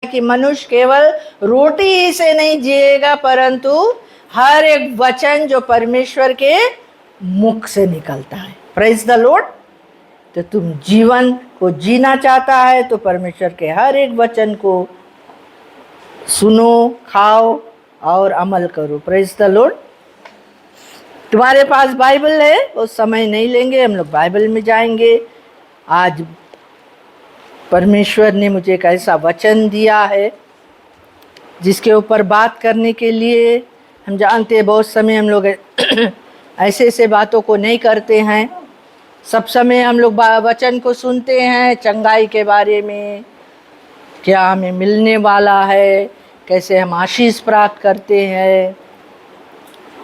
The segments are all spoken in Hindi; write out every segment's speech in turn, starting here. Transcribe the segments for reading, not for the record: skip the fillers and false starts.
कि मनुष्य केवल रोटी ही से नहीं जिएगा, परंतु हर एक वचन जो परमेश्वर के मुख से निकलता है। Praise the Lord. तो तुम जीवन को जीना चाहता है तो परमेश्वर के हर एक वचन को सुनो, खाओ और अमल करो। Praise the Lord. तुम्हारे पास बाइबल है, वो समय नहीं लेंगे, हम लोग बाइबल में जाएंगे। आज परमेश्वर ने मुझे एक ऐसा वचन दिया है जिसके ऊपर बात करने के लिए, हम जानते हैं बहुत समय हम लोग ऐसे ऐसे बातों को नहीं करते हैं। सब समय हम लोग वचन को सुनते हैं चंगाई के बारे में, क्या हमें मिलने वाला है, कैसे हम आशीष प्राप्त करते हैं,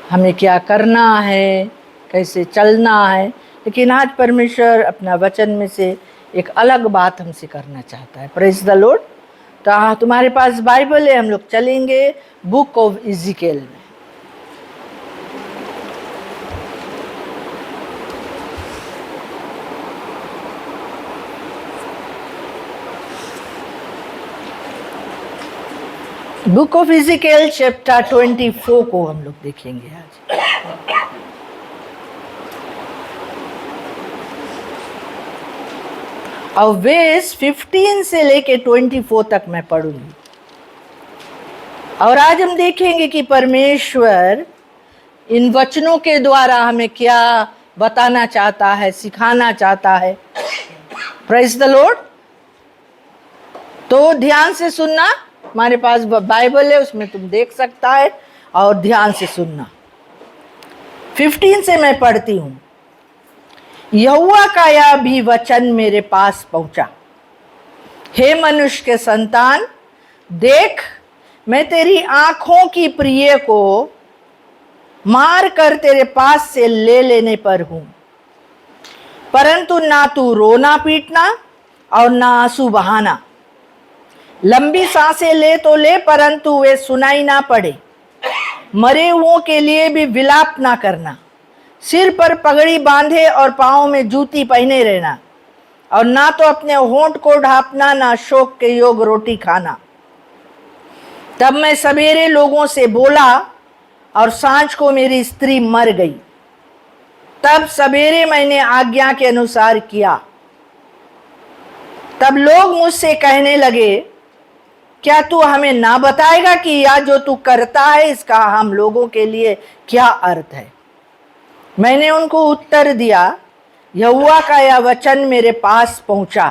हमें क्या करना है, कैसे चलना है। लेकिन आज परमेश्वर अपना वचन में से एक अलग बात हमसे करना चाहता है। Praise the Lord. तो हाँ, तुम्हारे पास बाइबल है, हम लोग चलेंगे बुक ऑफ इज़िकेल में। बुक ऑफ इज़िकेल चैप्टर 24 को हम लोग देखेंगे आज। और वर्स 15 से लेके 24 तक मैं पढ़ूंगी। और आज हम देखेंगे कि परमेश्वर इन वचनों के द्वारा हमें क्या बताना चाहता है, सिखाना चाहता है। Praise the Lord. तो ध्यान से सुनना, हमारे पास बाइबल है, उसमें तुम देख सकता है और ध्यान से सुनना। 15 से मैं पढ़ती हूँ। यहोवा का यह भी वचन मेरे पास पहुंचा, हे मनुष्य के संतान, देख मैं तेरी आंखों की प्रिय को मार कर तेरे पास से ले लेने पर हूं, परंतु ना तू रोना पीटना और ना आंसू बहाना। लंबी सांसें ले तो ले, परंतु वे सुनाई ना पड़े। मरे हुओं के लिए भी विलाप ना करना। सिर पर पगड़ी बांधे और पांव में जूती पहने रहना, और ना तो अपने होंठ को ढांपना, ना शोक के योग रोटी खाना। तब मैं सवेरे लोगों से बोला और सांझ को मेरी स्त्री मर गई। तब सवेरे मैंने आज्ञा के अनुसार किया। तब लोग मुझसे कहने लगे, क्या तू हमें ना बताएगा कि यह जो तू करता है इसका हम लोगों के लिए क्या अर्थ है? मैंने उनको उत्तर दिया, यहोवा का यह वचन मेरे पास पहुंचा।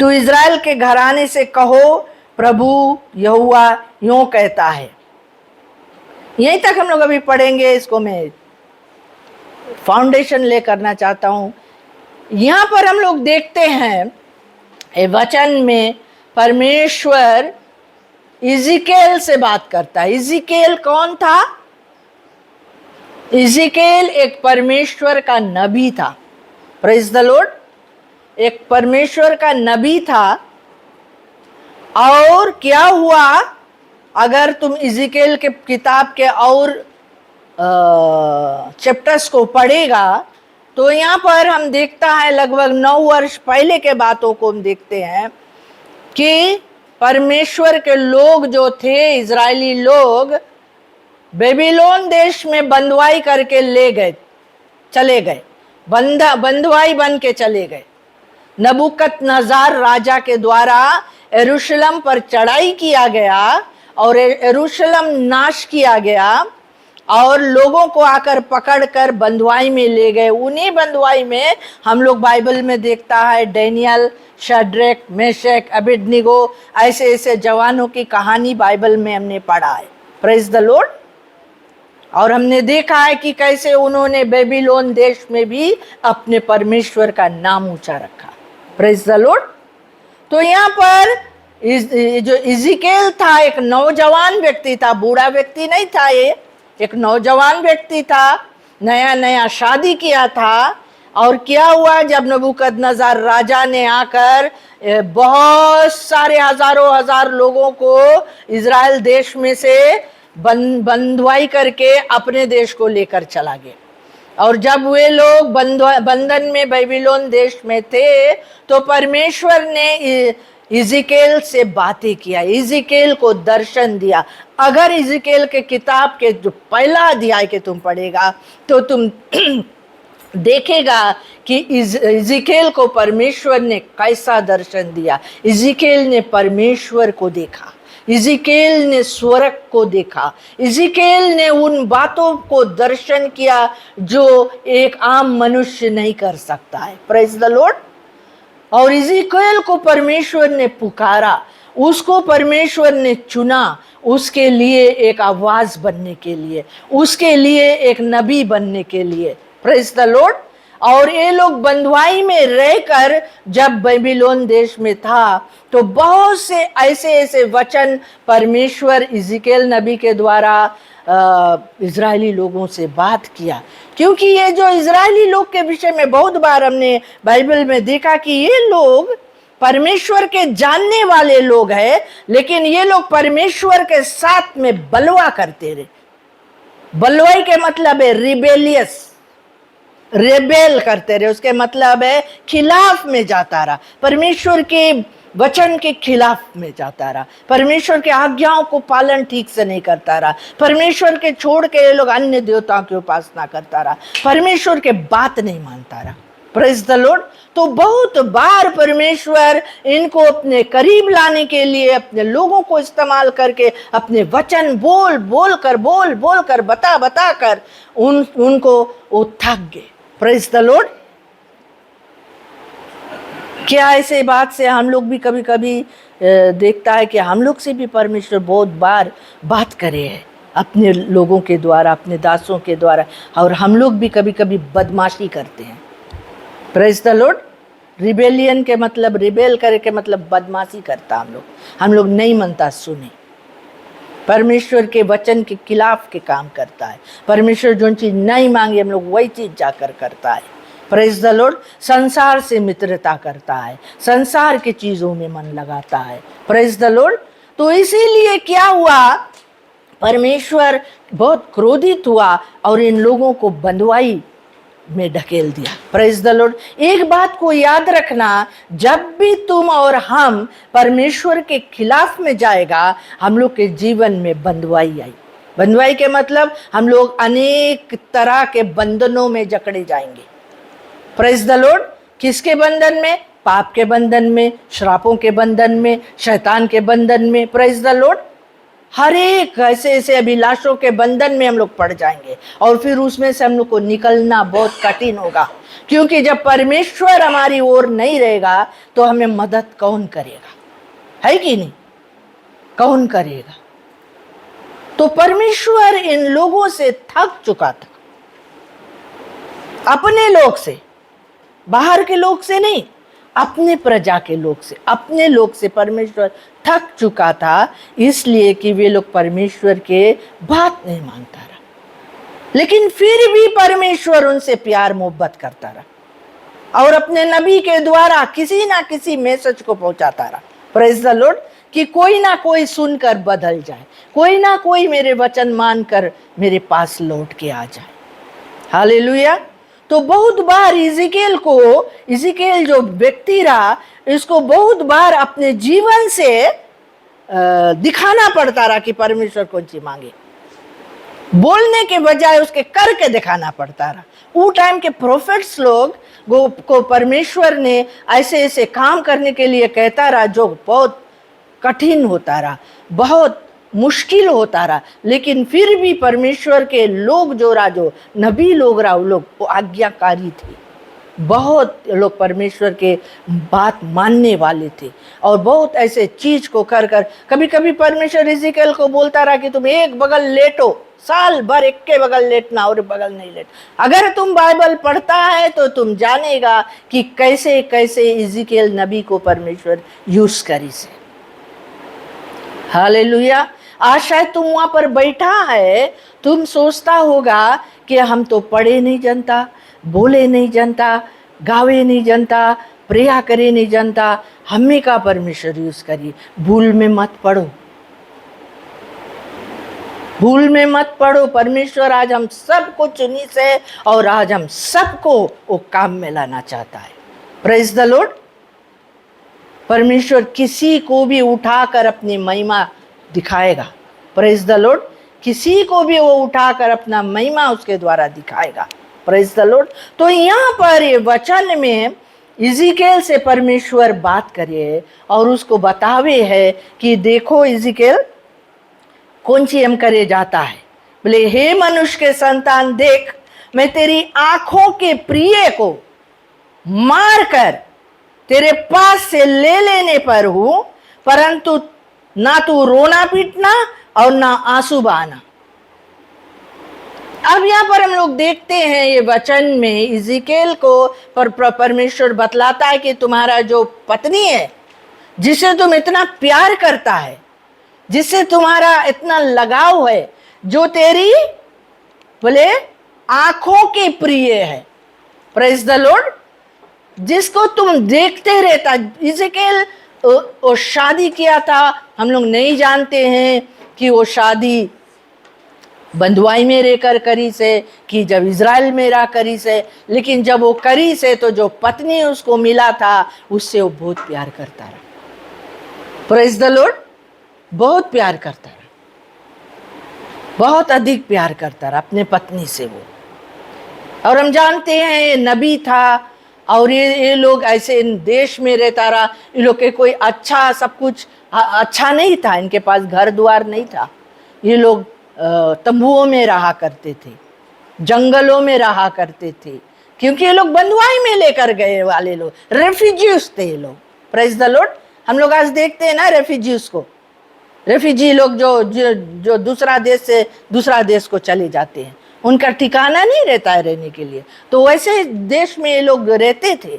तू इज़राइल के घराने से कहो, प्रभु यहोवा यूं कहता है। यहीं तक हम लोग अभी पढ़ेंगे। इसको मैं फाउंडेशन ले करना चाहता हूं। यहां पर हम लोग देखते हैं वचन में परमेश्वर इज़िकेल से बात करता है। इज़िकेल कौन था? इज़िकेल एक परमेश्वर का नबी था। Praise the Lord. एक परमेश्वर का नबी था। और क्या हुआ, अगर तुम इज़िकेल के किताब के और चैप्टर्स को पढ़ेगा तो यहाँ पर हम देखता है लगभग 9 वर्ष पहले के बातों को हम देखते हैं कि परमेश्वर के लोग जो थे, इजरायली लोग, बेबीलोन देश में बंधुआई करके चले गए, बंधुआई बन के चले गए। नबूकदनेस्सर राजा के द्वारा यरूशलेम पर चढ़ाई किया गया और यरूशलेम नाश किया गया और लोगों को आकर पकड़कर बंधुआई में ले गए। उन्हीं बंधुआई में हम लोग बाइबल में देखता है डैनियल, शद्रक, मेशक, अबेदनीगो, ऐसे ऐसे जवानों की कहानी बाइबल में हमने पढ़ा है। Praise the Lord. और हमने देखा है कि कैसे उन्होंने बेबीलोन देश में भी अपने परमेश्वर का नाम ऊंचा रखा। Praise the Lord. तो यहाँ पर जो इज़िकेल था एक नौजवान व्यक्ति था, बूढ़ा व्यक्ति नहीं था। ये एक नौजवान व्यक्ति था, नया नया शादी किया था। और क्या हुआ, जब नबूकदनेस्सर राजा ने आकर बहुत सारे हजारों हजार लोगों को इज़राइल देश में से बंधुआई करके अपने देश को लेकर चला गया। और जब वे लोग बंधन में बेबीलोन देश में थे तो परमेश्वर ने इज़िकेल से बातें किया, इज़िकेल को दर्शन दिया। अगर इज़िकेल के किताब के जो पहला अध्याय के तुम पढ़ेगा तो तुम देखेगा कि इज़िकेल को परमेश्वर ने कैसा दर्शन दिया। इज़िकेल ने परमेश्वर को देखा, इज़िकेल ने स्वर्ग को देखा, इज़िकेल ने उन बातों को दर्शन किया जो एक आम मनुष्य नहीं कर सकता है। Praise the Lord. और इज़िकेल को परमेश्वर ने पुकारा, उसको परमेश्वर ने चुना, उसके लिए एक आवाज बनने के लिए, उसके लिए एक नबी बनने के लिए। Praise the Lord. और ये लोग बंधुआई में रहकर जब बेबीलोन देश में था तो बहुत से ऐसे ऐसे वचन परमेश्वर इज़िकेल नबी के द्वारा इजरायली लोगों से बात किया। क्योंकि ये जो इजरायली लोग के विषय में बहुत बार हमने बाइबल में देखा कि ये लोग परमेश्वर के जानने वाले लोग हैं, लेकिन ये लोग परमेश्वर के साथ में बलवा करते रहे। बलवाई के मतलब है रिबेलियस, रेबेल करते रहे, उसके मतलब है खिलाफ में जाता रहा, परमेश्वर के वचन के खिलाफ में जाता रहा, परमेश्वर के आज्ञाओं को पालन ठीक से नहीं करता रहा, परमेश्वर के छोड़ के ये लोग अन्य देवताओं की उपासना करता रहा, परमेश्वर के बात नहीं मानता रहा। Praise the Lord. तो बहुत बार परमेश्वर इनको अपने करीब लाने के लिए अपने लोगों को इस्तेमाल करके अपने वचन बोल कर बता कर उनको वो थक गए। Praise the Lord. क्या ऐसे बात से हम लोग भी कभी कभी देखता है कि हम लोग से भी परमेश्वर बहुत बार बात करे है अपने लोगों के द्वारा, अपने दासों के द्वारा, और हम लोग भी कभी कभी बदमाशी करते हैं। Praise the Lord. रिबेलियन के मतलब, रिबेल करे के मतलब बदमाशी करता हम लोग नहीं मनता सुने, परमेश्वर के वचन के खिलाफ के काम करता है। परमेश्वर जो चीज नहीं मांगे हम लोग वही चीज जाकर करता है। Praise the Lord. संसार से मित्रता करता है, संसार की चीजों में मन लगाता है। Praise the Lord. तो इसीलिए क्या हुआ, परमेश्वर बहुत क्रोधित हुआ और इन लोगों को बंधुआई में ढकेल दिया। Praise the Lord. एक बात को याद रखना, जब भी तुम और हम परमेश्वर के खिलाफ में जाएगा, हम लोग के जीवन में बंधुआई आई। बंधुआई के मतलब हम लोग अनेक तरह के बंधनों में जकड़े जाएंगे। Praise the Lord. किसके बंधन में? पाप के बंधन में, श्रापों के बंधन में, शैतान के बंधन में। Praise the Lord. हर एक ऐसे ऐसे अभिलाषों के बंधन में हम लोग पड़ जाएंगे और फिर उसमें से हम लोग को निकलना बहुत कठिन होगा, क्योंकि जब परमेश्वर हमारी ओर नहीं रहेगा तो हमें मदद कौन करेगा? है कि नहीं? कौन करेगा? तो परमेश्वर इन लोगों से थक चुका था, अपने लोग से, बाहर के लोग से नहीं, अपने प्रजा के लोग से, अपने लोग से परमेश्वर थक चुका था, इसलिए कि वे लोग परमेश्वर के बात नहीं मानता रहा। लेकिन फिर भी परमेश्वर उनसे प्यार मोहब्बत करता रहा और अपने नबी के द्वारा किसी ना किसी मैसेज को पहुंचाता रहा। Praise the Lord. कि कोई ना कोई सुनकर बदल जाए, कोई ना कोई मेरे वचन मानकर मेरे पास लौट के आ जाए। हालेलुया। तो बहुत बार इज़िकेल जो व्यक्ति रहा, इसको बहुत बार अपने जीवन से दिखाना पड़ता रहा कि परमेश्वर कौन सी मांगे। बोलने के बजाय उसके करके दिखाना पड़ता रहा। वो टाइम के प्रोफेट्स लोग को परमेश्वर ने ऐसे ऐसे काम करने के लिए कहता रहा जो बहुत कठिन होता रहा, बहुत मुश्किल होता रहा, लेकिन फिर भी परमेश्वर के लोग जो नबी लोग रहा, वो लोग आज्ञाकारी थे। बहुत लोग परमेश्वर के बात मानने वाले थे और बहुत ऐसे चीज को कर कर, कभी कभी परमेश्वर इज़िकेल को बोलता रहा कि तुम एक बगल लेटो, साल भर एक के बगल लेटना और बगल नहीं लेट। अगर तुम बाइबल पढ़ता है तो तुम जानेगा कि कैसे कैसे इज़िकेल नबी को परमेश्वर यूज करी से। हालेलुया। आज शायद तुम वहां पर बैठा है, तुम सोचता होगा कि हम तो पढ़े नहीं जानता, बोले नहीं जानता, गावे नहीं जानता, प्रेया करे नहीं जानता, हमें का परमेश्वर यूज करिए। भूल में मत पड़ो, भूल में मत पड़ो। परमेश्वर आज हम सबको चुनी से और आज हम सबको वो काम में लाना चाहता है। Praise the Lord. परमेश्वर किसी को भी उठाकर अपनी महिमा दिखाएगा। Praise the Lord. किसी को भी वो उठाकर अपना महिमा उसके द्वारा दिखाएगा। Praise the Lord. तो यहाँ पर ये वचन में इज़िकेल से परमेश्वर बात करे और उसको बतावे है कि देखो इज़िकेल, कौन सी हम करे जाता है। बोले, हे मनुष्य के संतान, देख मैं तेरी आंखों के प्रिय को मार कर तेरे पास से ले लेने पर हूं, परंतु ना तू रोना पीटना और ना आंसू बहाना। अब यहां पर हम लोग देखते हैं ये वचन में इज़िकेल को परमेश्वर बतलाता है कि तुम्हारा जो पत्नी है, जिसे तुम इतना प्यार करता है, जिससे तुम्हारा इतना लगाव है, जो तेरी बोले आंखों के प्रिय है। Praise the Lord. जिसको तुम देखते रहता। इज़िकेल वो शादी किया था, हम लोग नहीं जानते हैं कि वो शादी बंधुआई में रहकर करी से कि जब इज़राइल में रहा करी से, लेकिन जब वो करी से तो जो पत्नी उसको मिला था उससे वो बहुत प्यार करता रहा। Praise the Lord. बहुत प्यार करता रहा, बहुत अधिक प्यार करता रहा अपने पत्नी से वो। और हम जानते हैं ये नबी था और ये लोग ऐसे देश में रहता रहा। ये लोग के कोई अच्छा सब कुछ अच्छा नहीं था, इनके पास घर द्वार नहीं था। ये लोग तंबुओं में रहा करते थे, जंगलों में रहा करते थे, क्योंकि ये लोग बंधुआई में लेकर गए वाले लोग, रेफ्यूजीज थे ये लोग। Praise the Lord. हम लोग आज देखते हैं ना रेफ्यूजीज को, रेफ्यूजी लोग जो दूसरा देश से दूसरा देश को चले जाते हैं, उनका ठिकाना नहीं रहता है रहने के लिए। तो वैसे देश में ये लोग रहते थे,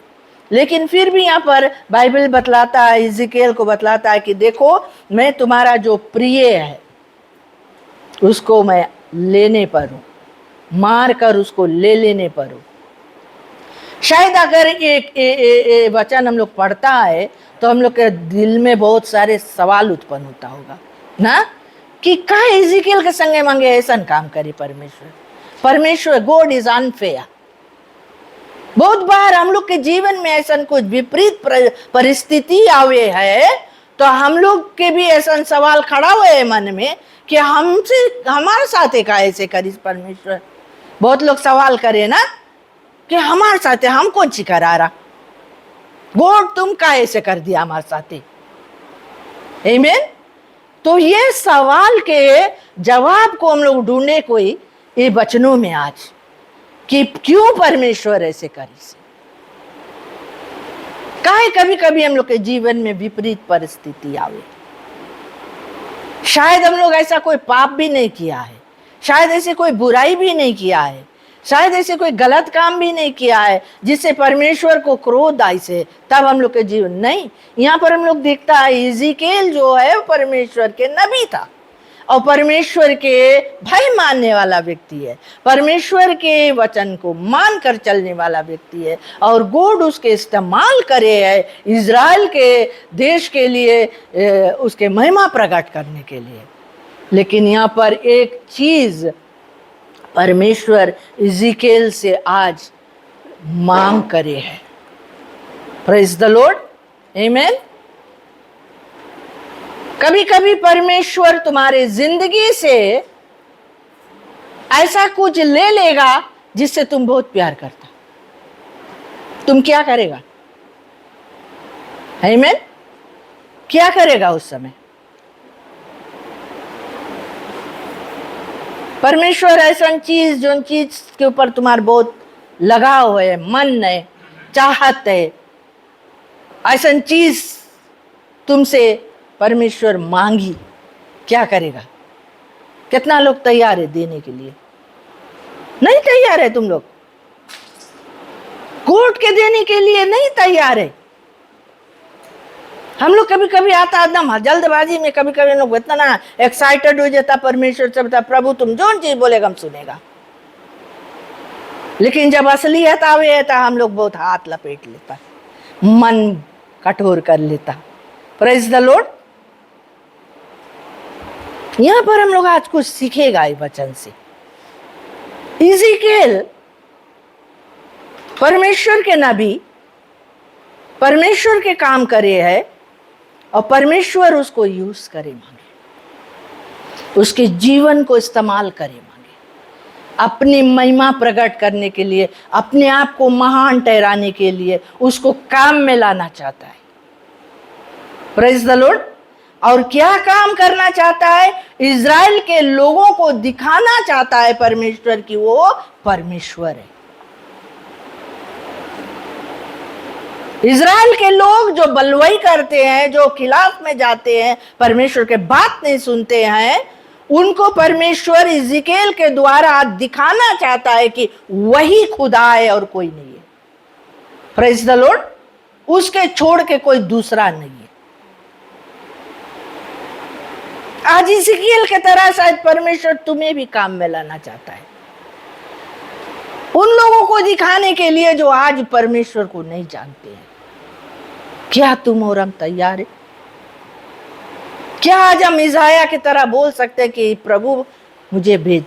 लेकिन फिर भी यहाँ पर बाइबल बतलाता है, इज़िकेल को बतलाता है कि देखो मैं तुम्हारा जो प्रिय है उसको मैं लेने पर हूँ, मार कर उसको ले लेने पर हूँ। शायद अगर एक वचन हम लोग पढ़ता है तो हम लोग के दिल में बहुत सारे सवाल उत्पन्न होता होगा ना, कि का इज़िकेल के संगे मांगे ऐसा काम करे परमेश्वर। God is unfair. बहुत बार हम लोग के जीवन में ऐसा कुछ विपरीत परिस्थिति आवे है तो हम लोग के भी ऐसा सवाल खड़ा हुए है मन में कि हमसे हमारे साथ का ऐसे करी परमेश्वर। बहुत लोग सवाल करे ना कि हमारे साथ हम कौन सी करा रहा, गॉड तुम का ऐसे कर दिया हमारे साथ। आमीन। तो ये सवाल के जवाब को हम लोग ढूंढने कोई ये वचनों में आज कि क्यों परमेश्वर ऐसे करी। काहे कभी कभी हम लोग के जीवन में विपरीत परिस्थिति आवे। शायद हम लोग ऐसा कोई पाप भी नहीं किया है, शायद ऐसे कोई बुराई भी नहीं किया है, शायद ऐसे कोई गलत काम भी नहीं किया है जिससे परमेश्वर को क्रोध आई से, तब हम लोग के जीवन नहीं। यहाँ पर हम लोग देखता है इज़िकेल जो है वो परमेश्वर के नबी था और परमेश्वर के भय मानने वाला व्यक्ति है, परमेश्वर के वचन को मानकर चलने वाला व्यक्ति है और गॉड उसके इस्तेमाल करे है इज़राइल के देश के लिए, उसके महिमा प्रकट करने के लिए। लेकिन यहाँ पर एक चीज परमेश्वर इज़िकेल से आज मांग करे है। Praise the Lord. आमीन। कभी कभी परमेश्वर तुम्हारे जिंदगी से ऐसा कुछ ले लेगा जिससे तुम बहुत प्यार करता, तुम क्या करेगा? आमीन। क्या करेगा उस समय? परमेश्वर ऐसा चीज जो चीज के ऊपर तुम्हारा बहुत लगाव है, मन है, चाहत है, ऐसा चीज तुमसे परमेश्वर मांगी, क्या करेगा? कितना लोग तैयार है देने के लिए? नहीं तैयार है। तुम लोग कोर्ट के देने के लिए नहीं तैयार है। हम लोग कभी कभी आता एकदम जल्दबाजी में, कभी कभी लोग इतना एक्साइटेड हो जाता परमेश्वर से, बता प्रभु तुम जो चीज बोलेगा हम सुनेगा। लेकिन जब असलियत आवे है तो हम लोग बहुत हाथ लपेट लेता, मन कठोर कर लेता। Praise the Lord. यहां पर हम लोग आज कुछ सीखेगा इस वचन से। इज़िकेल परमेश्वर के नबी, परमेश्वर के काम करे है, और परमेश्वर उसको यूज करे मांगे, उसके जीवन को इस्तेमाल करे मांगे, अपनी महिमा प्रकट करने के लिए, अपने आप को महान ठहराने के लिए उसको काम में लाना चाहता है। Praise the Lord. और क्या काम करना चाहता है? इज़राइल के लोगों को दिखाना चाहता है परमेश्वर की वो परमेश्वर है। इज़राइल के लोग जो बलवाई करते हैं, जो खिलाफ में जाते हैं, परमेश्वर के बात नहीं सुनते हैं, उनको परमेश्वर इज़िकेल के द्वारा दिखाना चाहता है कि वही खुदा है और कोई नहीं है। Praise the Lord. उसके छोड़ के कोई दूसरा नहीं है। आज इज़िकेल के तरह शायद परमेश्वर तुम्हें भी काम में लाना चाहता है, उन लोगों को दिखाने के लिए जो आज परमेश्वर को नहीं जानते हैं। क्या तुम और हम तैयार है? क्या आज हम इज़ाया की तरह बोल सकते हैं कि प्रभु मुझे भेज,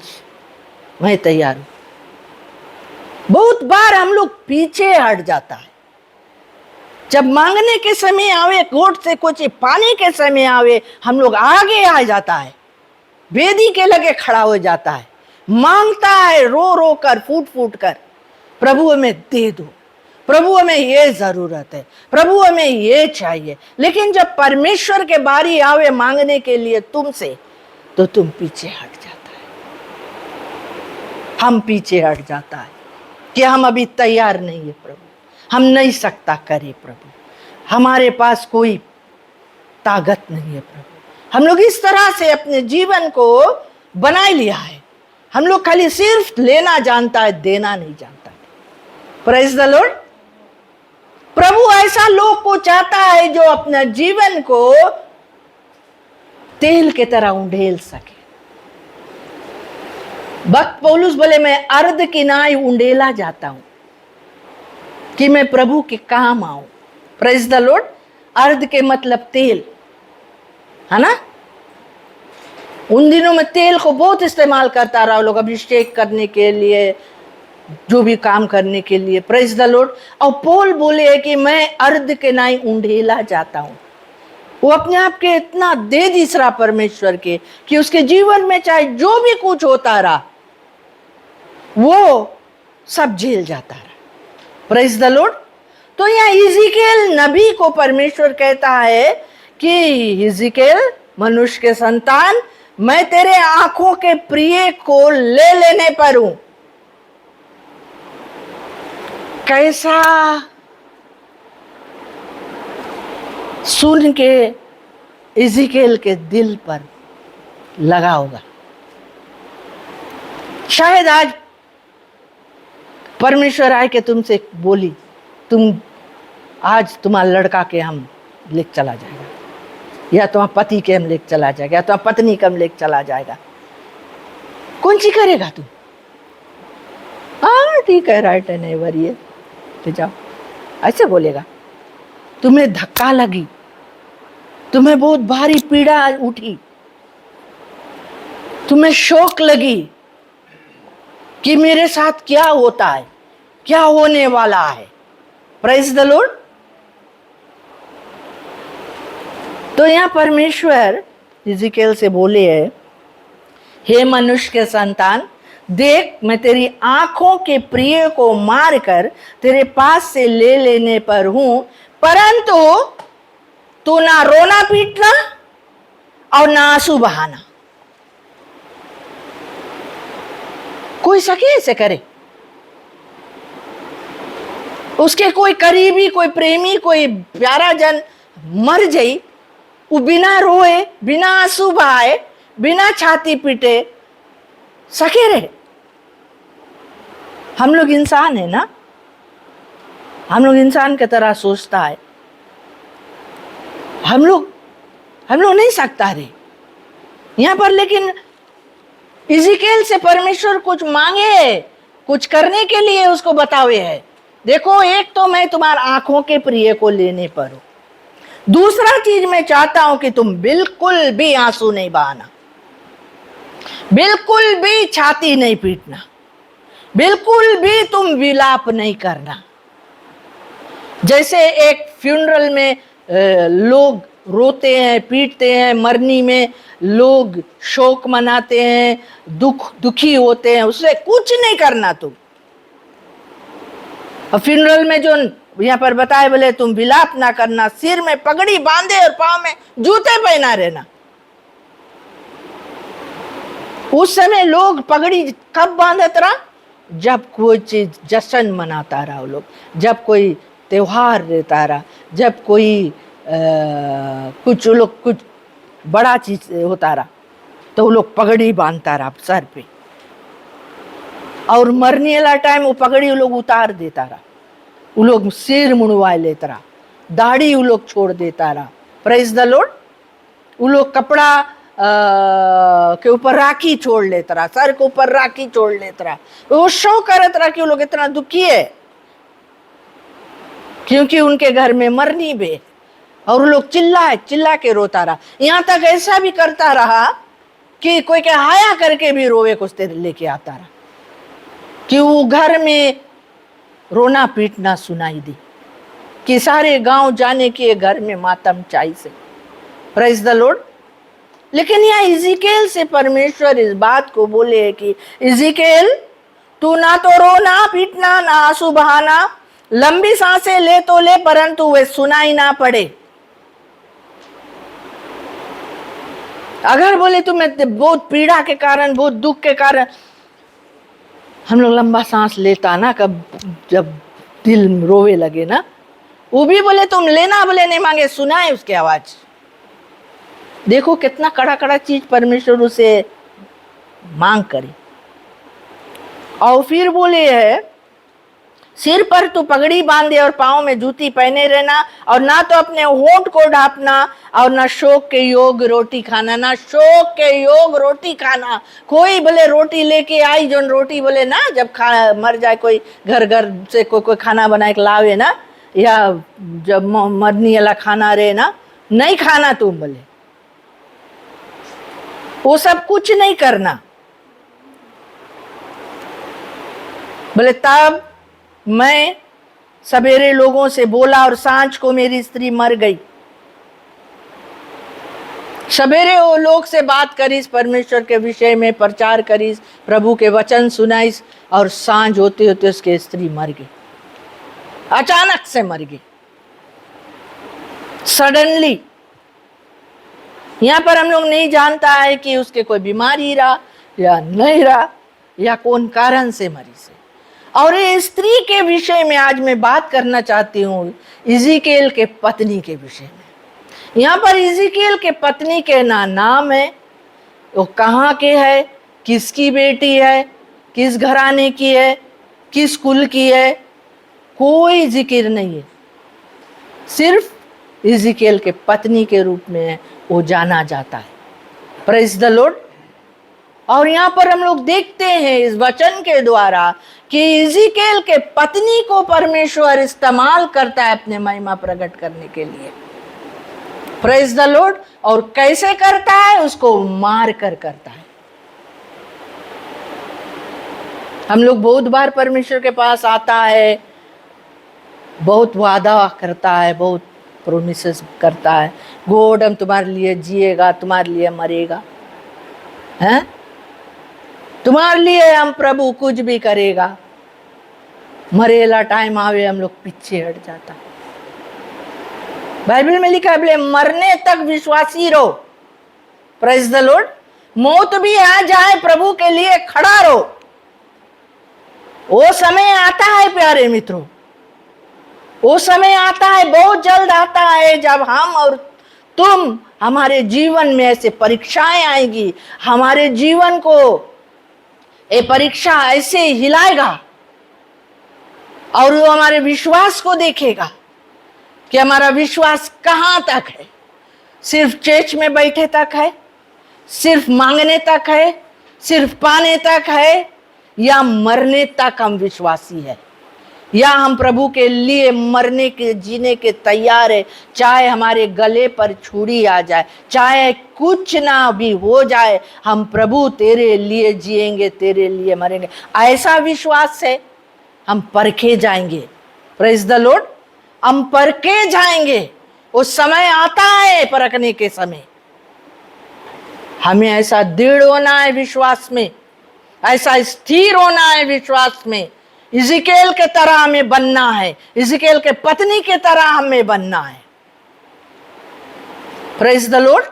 मैं तैयार हूं? बहुत बार हम लोग पीछे हट जाता है। जब मांगने के समय आवे, कोर्ट से कुछ पाने के समय आवे, हम लोग आगे आ जाता है, वेदी के लगे खड़ा हो जाता है, मांगता है रो रो कर, फूट फूट कर, प्रभु हमें दे दो, प्रभु हमें ये जरूरत है, प्रभु हमें ये चाहिए। लेकिन जब परमेश्वर के बारी आवे मांगने के लिए तुमसे, तो तुम पीछे हट जाता है, हम पीछे हट जाता है कि हम अभी तैयार नहीं है प्रभु, हम नहीं सकता करे प्रभु, हमारे पास कोई ताकत नहीं है प्रभु। हम लोग इस तरह से अपने जीवन को बना लिया है। हम लोग खाली सिर्फ लेना जानता है, देना नहीं जानता है। Praise the Lord. प्रभु ऐसा लोग को चाहता है जो अपना जीवन को तेल के तरह उंडेल सके। भक्त पौलुस बोले, मैं अर्ध की नाई उंडेला जाता हूं कि मैं प्रभु के काम आऊं। Praise the Lord. अर्ध के मतलब तेल है ना। उन दिनों में तेल को बहुत इस्तेमाल करता रहा लोग, अभिषेक करने के लिए, जो भी काम करने के लिए। Praise the Lord. और पौल बोले कि मैं अर्ध के नाई उंडेला जाता हूं। वो अपने आप के इतना दे दिसरा परमेश्वर के कि उसके जीवन में चाहे जो भी कुछ होता रहा वो सब झेल जाता रहा। Praise the Lord. तो यहाँ इज़िकेल नबी को परमेश्वर कहता है कि इज़िकेल मनुष्य के संतान, मैं तेरे आंखों के प्रिय को ले लेने पर हूं। कैसा सुन के इज़िकेल के दिल पर लगा होगा। शायद आज परमेश्वर आए के तुमसे बोली, तुम आज तुम्हारा लड़का के हम लेके चला जाएगा, या तुम्हारा पति के हम लेके चला जाएगा, या तुम्हारा पत्नी के हम लेके चला जाएगा। कौन सी करेगा तुम? हाँ ठीक है, राइट है, नहीं वरिए, ले जाओ, ऐसे बोलेगा। तुम्हें धक्का लगी, तुम्हें बहुत भारी पीड़ा उठी, तुम्हें शौक लगी कि मेरे साथ क्या होता है, क्या होने वाला है। Praise the Lord. तो यहां परमेश्वर इज़िकेल से बोले है, हे मनुष्य के संतान, देख मैं तेरी आंखों के प्रिय को मारकर तेरे पास से ले लेने पर हूं, परंतु तू ना रोना पीटना और ना आंसू बहाना। कोई सके ऐसे करे? उसके कोई करीबी, कोई प्रेमी, कोई प्यारा जन मर जाई, वो बिना रोए, बिना आंसू बहाए, बिना छाती पीटे सके रहे? हम लोग इंसान है ना, हम लोग इंसान की तरह सोचता है, हम लोग नहीं सकता रे यहां पर। लेकिन इज़िकेल से परमेश्वर कुछ मांगे, कुछ करने के लिए उसको बतावे है। देखो, एक तो मैं तुम्हारी आंखों के प्रिय को लेने पर हूं, दूसरा चीज मैं चाहता हूं कि तुम बिल्कुल भी आंसू नहीं बहाना, बिल्कुल भी छाती नहीं पीटना, बिल्कुल भी तुम विलाप नहीं करना। जैसे एक फ्यूनरल में लोग रोते हैं, पीटते हैं, मरनी में लोग शोक मनाते हैं, दुखी होते हैं, उससे कुछ नहीं करना तुम। और फ्यूनरल में जो यहाँ पर बताए, बोले तुम विलाप ना करना, सिर में पगड़ी बांधे और पांव में जूते पहना रहना। उस समय लोग पगड़ी कब बांधत रहा? जब कोई चीज जश्न मनाता रहा, वो लोग जब कोई त्योहार रहता रहा, जब कोई कुछ लोग कुछ बड़ा चीज होता रहा, तो वो लोग पगड़ी बांधता रहा सर पे, और मरने वाला टाइम वो पगड़ी वो लोग उतार देता रहा, वो लोग सिर मुड़वा लेता रहा, दाढ़ी वो लोग छोड़ देता रहा। Praise the Lord. वो लोग कपड़ा के ऊपर राखी छोड़ लेता रहा, सर के ऊपर राखी छोड़ लेता रहा। वो शो करत रहा कि वो लोग इतना दुखी है क्योंकि उनके घर में मरनी बे, और वो लोग चिल्ला के रोता रहा। यहां तक ऐसा भी करता रहा कि कोई के हाया करके भी रोवे को लेके आता रहा, कि वो घर में रोना पीटना सुनाई दी, कि सारे गांव जाने के घर में मातम चाई से। Praise the Lord. लेकिन यहाँ इज़ीकेल से परमेश्वर इस बात को बोले कि इज़ीकेल, तू ना तो रोना पीटना, ना आंसू बहाना, लंबी सांसें ले तो ले, परंतु वे सुनाई ना पड़े। अगर बोले तुम्हें बहुत पीड़ा के कारण, बहुत दुख के कारण हम लोग लंबा सांस लेता ना, कब जब दिल रोवे लगे ना, वो भी बोले तुम लेना, बोले नहीं मांगे, सुनाए उसकी आवाज। देखो कितना कड़ा कड़ा चीज परमेश्वर उसे मांग करे। और फिर बोले है, सिर पर तू पगड़ी बांधे और पांव में जूती पहने रहना, और ना तो अपने होंठ को ढांपना, और ना शोक के योग रोटी खाना, ना शोक के योग रोटी खाना। कोई बोले रोटी लेके आई, जो रोटी बोले ना, जब मर जाए कोई, घर घर से कोई खाना बना के लावे ना, या जब मरनी वाला खाना रहे ना, नहीं खाना तुम, बोले वो सब कुछ नहीं करना। बोले तब मैं सवेरे लोगों से बोला, और सांझ को मेरी स्त्री मर गई। सवेरे वो लोग से बात करीस, परमेश्वर के विषय में प्रचार करीस, प्रभु के वचन सुनाइस, और सांझ होते होते उसकी स्त्री मर गई, अचानक से मर गई, सडनली। यहां पर हम लोग नहीं जानता है कि उसके कोई बीमारी रहा या नहीं रहा, या कौन कारण से मरी से। और ये स्त्री के विषय में आज मैं बात करना चाहती हूँ, इज़ीकेल के पत्नी के विषय में। यहाँ पर इज़ीकेल के पत्नी के ना नाम है, वो कहाँ के है, किसकी बेटी है, किस घराने की है, किस कुल की है, कोई जिक्र नहीं है। सिर्फ इज़ीकेल के पत्नी के रूप में वो जाना जाता है। Praise the Lord. और यहाँ पर हम लोग देखते हैं इस वचन के द्वारा कि इज़ीकेल के पत्नी को परमेश्वर इस्तेमाल करता है अपने महिमा प्रकट करने के लिए। Praise the Lord. और कैसे करता है? उसको मार कर करता है। हम लोग बहुत बार परमेश्वर के पास आता है, बहुत वादा करता है, बहुत प्रोमिसेस करता है, गॉड हम तुम्हारे लिए जिएगा, तुम्हारे लिए मरेगा, हैं, तुम्हारे लिए हम प्रभु कुछ भी करेगा। मरेला टाइम आवे हम लोग पीछे हट जाता। बाइबल में लिखा है, बोले मरने तक विश्वासी रहो। Praise the Lord. मौत भी आ जाए प्रभु के लिए खड़ा रहो। वो समय आता है प्यारे मित्रों, वो समय आता है, बहुत जल्द आता है, जब हम और तुम, हमारे जीवन में ऐसे परीक्षाएं आएगी, हमारे जीवन को ये परीक्षा ऐसे हिलाएगा, और वो हमारे विश्वास को देखेगा कि हमारा विश्वास कहां तक है। सिर्फ चर्च में बैठे तक है, सिर्फ मांगने तक है, सिर्फ पाने तक है, या मरने तक हम विश्वासी है, या हम प्रभु के लिए मरने के जीने के तैयार है। चाहे हमारे गले पर छुरी आ जाए, चाहे कुछ ना भी हो जाए, हम प्रभु तेरे लिए जिएंगे, तेरे लिए मरेंगे, ऐसा विश्वास है। हम परखे जाएंगे। Praise the Lord. हम परखे जाएंगे वो समय आता है परखने के समय। हमें ऐसा दृढ़ होना है विश्वास में, ऐसा स्थिर होना है विश्वास में। इज़िकेल के तरह हमें बनना है, इज़िकेल के पत्नी के तरह हमें बनना है। Praise the Lord.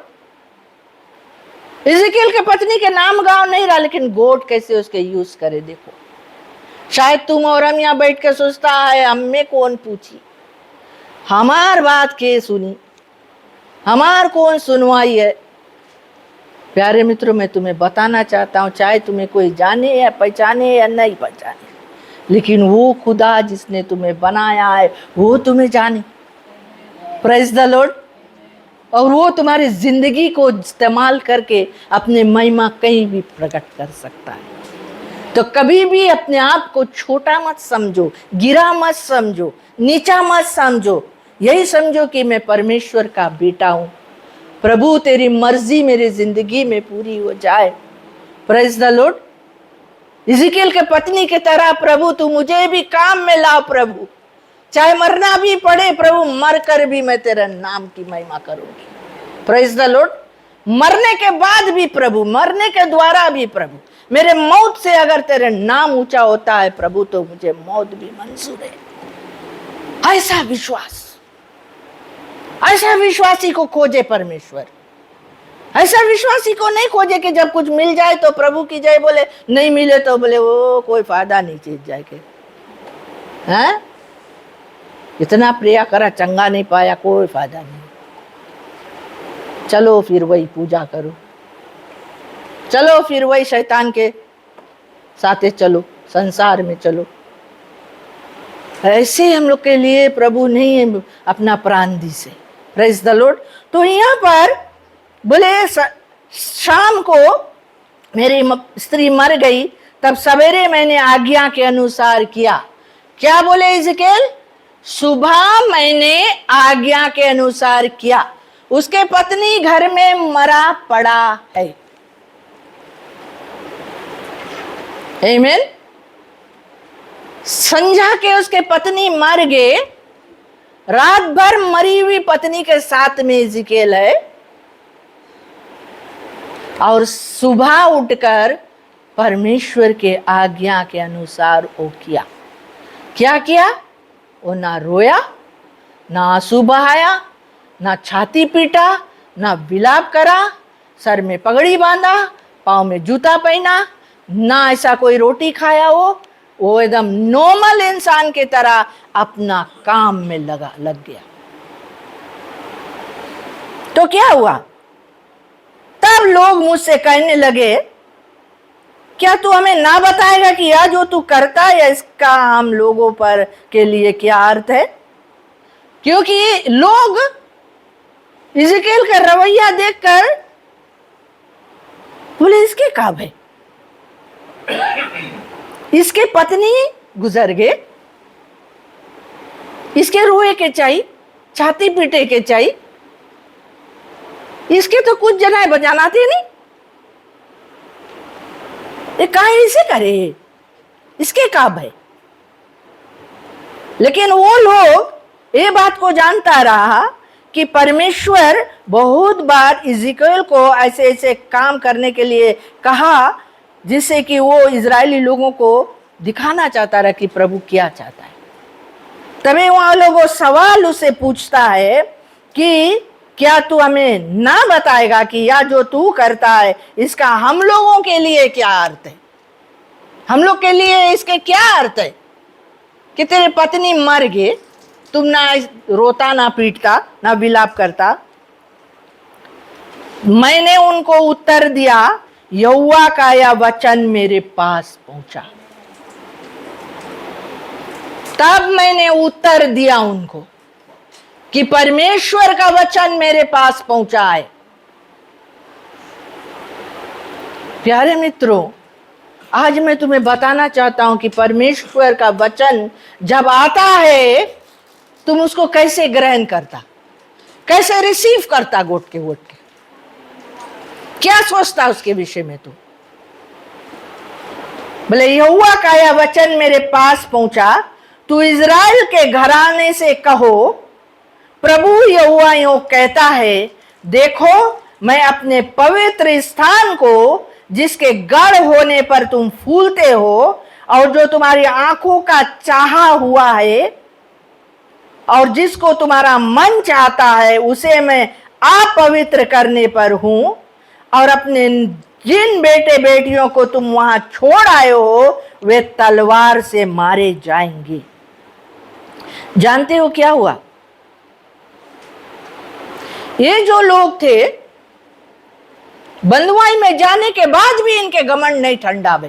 इज़िकेल के पत्नी के नाम गांव नहीं रहा, लेकिन गोट कैसे उसके यूज करे देखो। शायद तुम और हम यहां बैठ के सोचता है हमें कौन पूछी, हमार बात के सुनी, हमार कौन सुनवाई है। प्यारे मित्रों, मैं तुम्हें बताना चाहता हूं, चाहे तुम्हें कोई जाने या पहचाने या नहीं पहचाने, लेकिन वो खुदा जिसने तुम्हें बनाया है वो तुम्हें जाने। Praise the Lord. और वो तुम्हारी जिंदगी को इस्तेमाल करके अपने महिमा कहीं भी प्रकट कर सकता है। तो कभी भी अपने आप को छोटा मत समझो, गिरा मत समझो, नीचा मत समझो। यही समझो कि मैं परमेश्वर का बेटा हूं। प्रभु तेरी मर्जी मेरी जिंदगी में पूरी हो जाए। Praise the Lord. इज़िकेल के पत्नी की तरह प्रभु तू मुझे भी काम में लाओ प्रभु, चाहे मरना भी पड़े प्रभु, मर कर भी मैं तेरे नाम की महिमा करूंगी। Praise the Lord. मरने के बाद भी प्रभु, मरने के द्वारा भी प्रभु, मेरे मौत से अगर तेरे नाम ऊंचा होता है प्रभु तो मुझे मौत भी मंजूर है। ऐसा विश्वास, ऐसा विश्वासी को खोजे परमेश्वर। ऐसा विश्वासी को नहीं खोजे कि जब कुछ मिल जाए तो प्रभु की जय बोले, नहीं मिले तो बोले वो कोई फायदा नहीं चीज जाए के, हैं? इतना प्रिया करा, चंगा नहीं पाया, कोई फायदा नहीं। चलो फिर वही पूजा करो, चलो फिर वही शैतान के साथे चलो, संसार में चलो। ऐसे हम लोग के लिए प्रभु नहीं है अपना प्राण दी से। Praise the Lord. तो यहाँ पर बोले शाम को मेरी स्त्री मर गई, तब सवेरे मैंने आज्ञा के अनुसार किया। क्या बोले इज़िकेल? सुबह मैंने आज्ञा के अनुसार किया। उसके पत्नी घर में मरा पड़ा है। आमीन। संझा के उसके पत्नी मर गए, रात भर मरी हुई पत्नी के साथ में इज़िकेल है, और सुबह उठकर परमेश्वर के आज्ञा के अनुसार वो किया। क्या किया? वो ना रोया, ना आंसू बहाया, ना छाती पीटा, ना विलाप करा, सर में पगड़ी बांधा, पाँव में जूता पहना, ना ऐसा कोई रोटी खाया। वो एकदम नॉर्मल इंसान की तरह अपना काम में लग गया। तो क्या हुआ? तब लोग मुझसे कहने लगे, क्या तू हमें ना बताएगा कि यह जो तू करता है इसका हम लोगों पर के लिए क्या अर्थ है? क्योंकि लोग इज़िकेल का रवैया देखकर बोले इसके का भाई, इसके पत्नी गुजर गए, इसके रोए के चाहिए, छाती पीटे के चाहिए, इसके तो कुछ जनाए बजाना थे नहीं, ये काहे इसे करे, इसके का भाई। लेकिन वो लोग ये बात को जानता रहा कि परमेश्वर बहुत बार इज़िकेल को ऐसे ऐसे काम करने के लिए कहा, जिससे कि वो इजरायली लोगों को दिखाना चाहता रहा कि प्रभु क्या चाहता है। तभी वहां लोगों सवाल उसे पूछता है कि क्या तू हमें ना बताएगा कि यह जो तू करता है इसका हम लोगों के लिए क्या अर्थ है? हम लोग के लिए इसके क्या अर्थ है कि तेरे पत्नी मर गए, तुम ना रोता, ना पीटता, ना विलाप करता। मैंने उनको उत्तर दिया, यहोवा का यह वचन मेरे पास पहुंचा। तब मैंने उत्तर दिया उनको कि परमेश्वर का वचन मेरे पास पहुंचा है। प्यारे मित्रों, आज मैं तुम्हें बताना चाहता हूं कि परमेश्वर का वचन जब आता है तुम उसको कैसे ग्रहण करता, कैसे रिसीव करता, गोट के क्या सोचता उसके विषय में तू? बोले यहोवा का यह वचन मेरे पास पहुंचा, तू इज़राइल के घराने से कहो, प्रभु यहोवा यूं कहता है, देखो मैं अपने पवित्र स्थान को जिसके गढ़ होने पर तुम फूलते हो और जो तुम्हारी आंखों का चाहा हुआ है और जिसको तुम्हारा मन चाहता है, उसे मैं अपवित्र करने पर हूं और अपने जिन बेटे बेटियों को तुम वहां छोड़ आए हो वे तलवार से मारे जाएंगे। जानते हो क्या हुआ? ये जो लोग थे, बंधुआई में जाने के बाद भी इनके घमंड नहीं ठंडा हुए।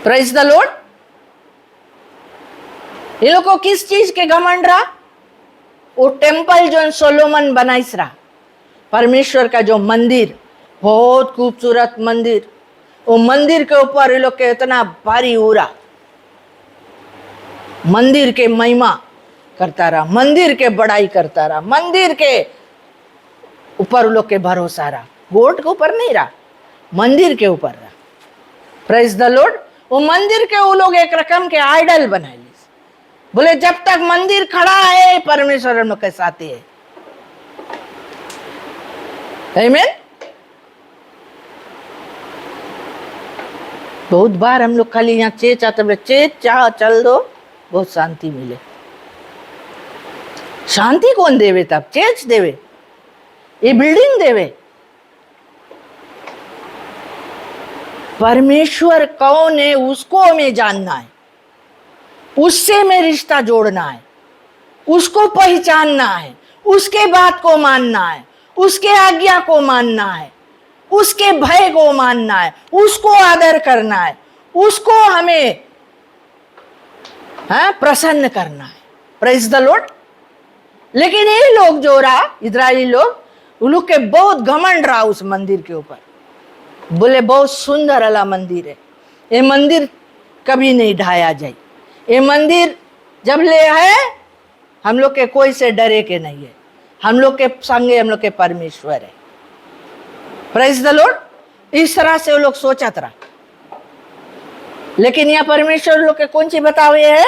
Praise the Lord. ये लोग को किस चीज के घमंड रहा? वो टेम्पल जो सोलोमन बनाइस रहा, परमेश्वर का जो मंदिर, बहुत खूबसूरत मंदिर, वो मंदिर के ऊपर ये लोग के इतना भारी उड़ा, मंदिर के महिमा करता रहा, मंदिर के बड़ाई करता रहा, मंदिर के ऊपर लोग के भरोसा रहा, गोट के ऊपर नहीं रहा, मंदिर के ऊपर रहा। Praise the Lord. वो मंदिर के वो लोग एक रकम के आइडल बनाए, बोले जब तक मंदिर खड़ा है परमेश्वर हम लोग के साथ है। आमीन। बहुत बार हम लोग खाली यहाँ चेच आते, बोले चेच चाह चल दो, बहुत शांति मिले। शांति कौन देवे? तब चेच देवे, ये बिल्डिंग देवे। परमेश्वर कौन है उसको हमें जानना है, उससे में रिश्ता जोड़ना है, उसको पहचानना है, उसके बात को मानना है, उसके आज्ञा को मानना है, उसके भय को मानना है, उसको आदर करना है, उसको हमें प्रसन्न करना है। Praise the Lord. लेकिन ये लोग जो रहा, इजरायली लोग, उन लोग के बहुत घमंड रहा उस मंदिर के ऊपर। बोले बहुत सुंदर वाला मंदिर है, ये मंदिर कभी नहीं ढाया जाए, ये मंदिर जब ले है हम लोग के कोई से डरे के नहीं है, हम लोग के संगे हम लोग के परमेश्वर है। Praise the Lord. इस तरह से वो लोग सोचत रहा। लेकिन यहाँ परमेश्वर लोग के कौन सी बतावे है?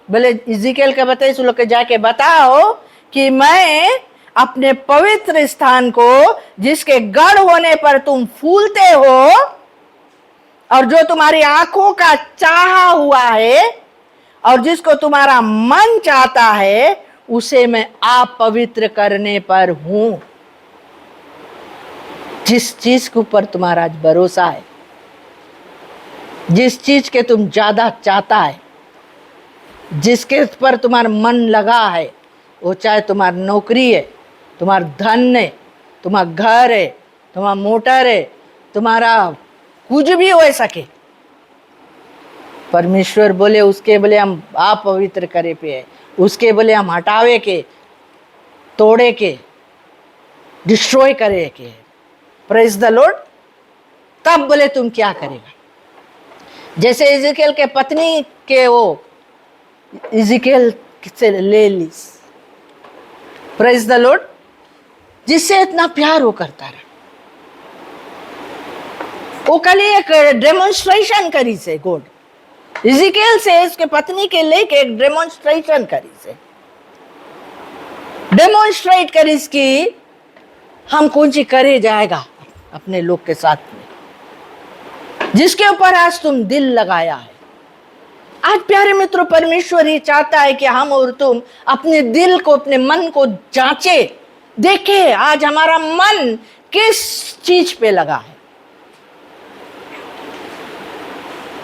बोले इज़िकेल के बताइए, उस लोग के जाके बताओ कि मैं अपने पवित्र स्थान को जिसके गढ़ होने पर तुम फूलते हो और जो तुम्हारी आंखों का चाहा हुआ है और जिसको तुम्हारा मन चाहता है, उसे मैं अपवित्र करने पर हूं। जिस चीज के ऊपर तुम्हारा भरोसा है, जिस चीज के तुम ज्यादा चाहता है, जिसके पर तुम्हारा मन लगा है, वो चाहे तुम्हारी नौकरी है, तुम्हारा धन है, तुम्हारा घर है, तुम्हारा मोटर है, तुम्हारा कुछ भी हो सके, परमेश्वर बोले उसके बोले हम अपवित्र करे पे है, उसके बोले हम हटावे के, तोड़े के, डिस्ट्रॉय करे के। Praise the Lord. तब बोले तुम क्या करेगा? जैसे इज़िकेल के पत्नी के वो इज़िकेल से ले ली, प्रेज द लॉर्ड, जिससे इतना प्यार वो करता रहा। वो कल एक डेमोन्स्ट्रेशन करी से गॉड, इज़िकेल से उसके पत्नी के लेके एक डेमोन्स्ट्रेशन करी से, डेमोन्स्ट्रेट करी कि हम कौन सी करे जाएगा अपने लोग के साथ में, जिसके ऊपर आज तुम दिल लगाया है। आज प्यारे मित्रों, परमेश्वर ही चाहता है कि हम और तुम अपने दिल को, अपने मन को जांचे, देखे आज हमारा मन किस चीज पे लगा है,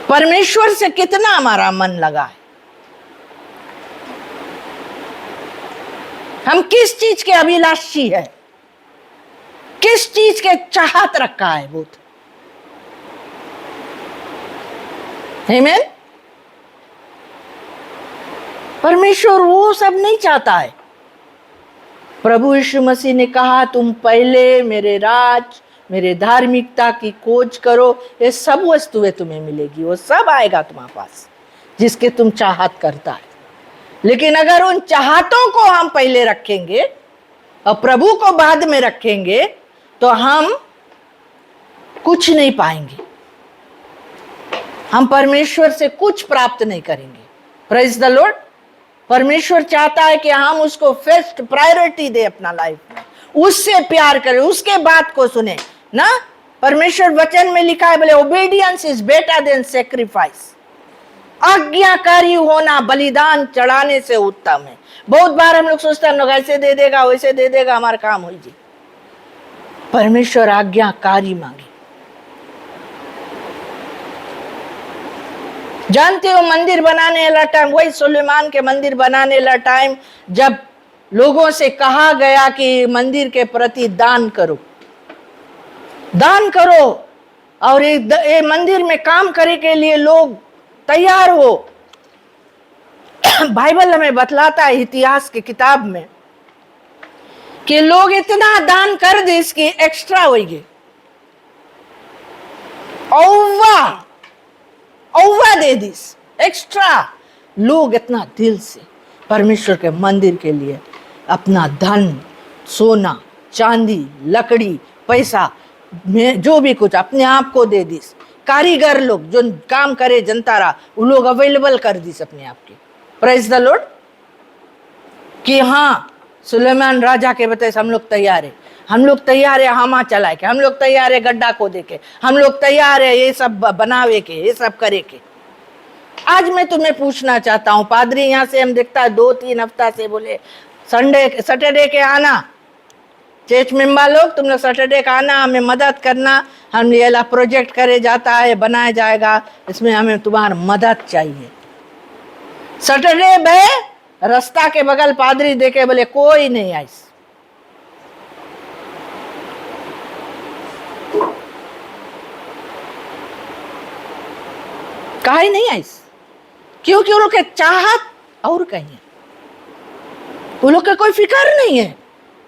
परमेश्वर से कितना हमारा मन लगा है, हम किस चीज के अभिलाषी है, किस चीज के चाहत रखा है वो। आमीन। परमेश्वर वो सब नहीं चाहता है। प्रभु यीशु मसीह ने कहा तुम पहले मेरे राज, मेरे धार्मिकता की खोज करो, ये सब वस्तुएं तुम्हें मिलेगी, वो सब आएगा तुम्हारे पास जिसके तुम चाहत करता है। लेकिन अगर उन चाहतों को हम पहले रखेंगे और प्रभु को बाद में रखेंगे तो हम कुछ नहीं पाएंगे, हम परमेश्वर से कुछ प्राप्त नहीं करेंगे। Praise the Lord. परमेश्वर चाहता है कि हम उसको फर्स्ट प्रायोरिटी दे अपना लाइफ में, उससे प्यार करें, उसके बात को सुने ना। परमेश्वर वचन में लिखा है, बोले obedience is better than sacrifice, आज्ञाकारी होना बलिदान चढ़ाने से उत्तम है। बहुत बार हम लोग सोचते हैं, हम लोग ऐसे दे देगा वैसे दे देगा हमारा काम हो जी। परमेश्वर आज्ञाकारी मांगे। जानते हो मंदिर बनाने वाला टाइम, वही सुलेमान के मंदिर बनाने वाला टाइम, जब लोगों से कहा गया कि मंदिर के प्रति दान करो, दान करो, और ये मंदिर में काम करे के लिए लोग तैयार हो। बाइबल हमें बतलाता है इतिहास की किताब में कि लोग इतना दान कर दे इसकी एक्स्ट्रा होगी, औवा दे दिस एक्स्ट्रा। लोग इतना दिल से परमेश्वर के मंदिर के लिए अपना धन, सोना, चांदी, लकड़ी, पैसा में जो भी कुछ अपने आप को दे दिस। कारीगर लोग जो काम करे जनता रहा, वो लोग अवेलेबल कर दिस अपने आप के। Praise the Lord. कि हाँ, सुलेमान राजा के बताए हम लोग तैयार है, हम लोग तैयार है हामा चलाए के, हम लोग तैयार है गड्ढा खोदे के, हम लोग तैयार है ये सब बनावे के, ये सब करे के। आज मैं तुम्हें पूछना चाहता हूँ, पादरी यहाँ से हम देखता है 2-3 हफ्ता से बोले सैटरडे के आना, चर्च मेंबर लोग तुम लोग सैटरडे का आना, हमें मदद करना, हम ये प्रोजेक्ट करे जाता है, बनाया जाएगा, इसमें हमें तुम्हारी मदद चाहिए। सैटरडे बे रास्ता के बगल पादरी देखे, बोले कोई नहीं आई। कहा नहीं आई, क्योंकि उन लोग के चाहत और कहीं है, उन लोग का कोई फिक्र नहीं है,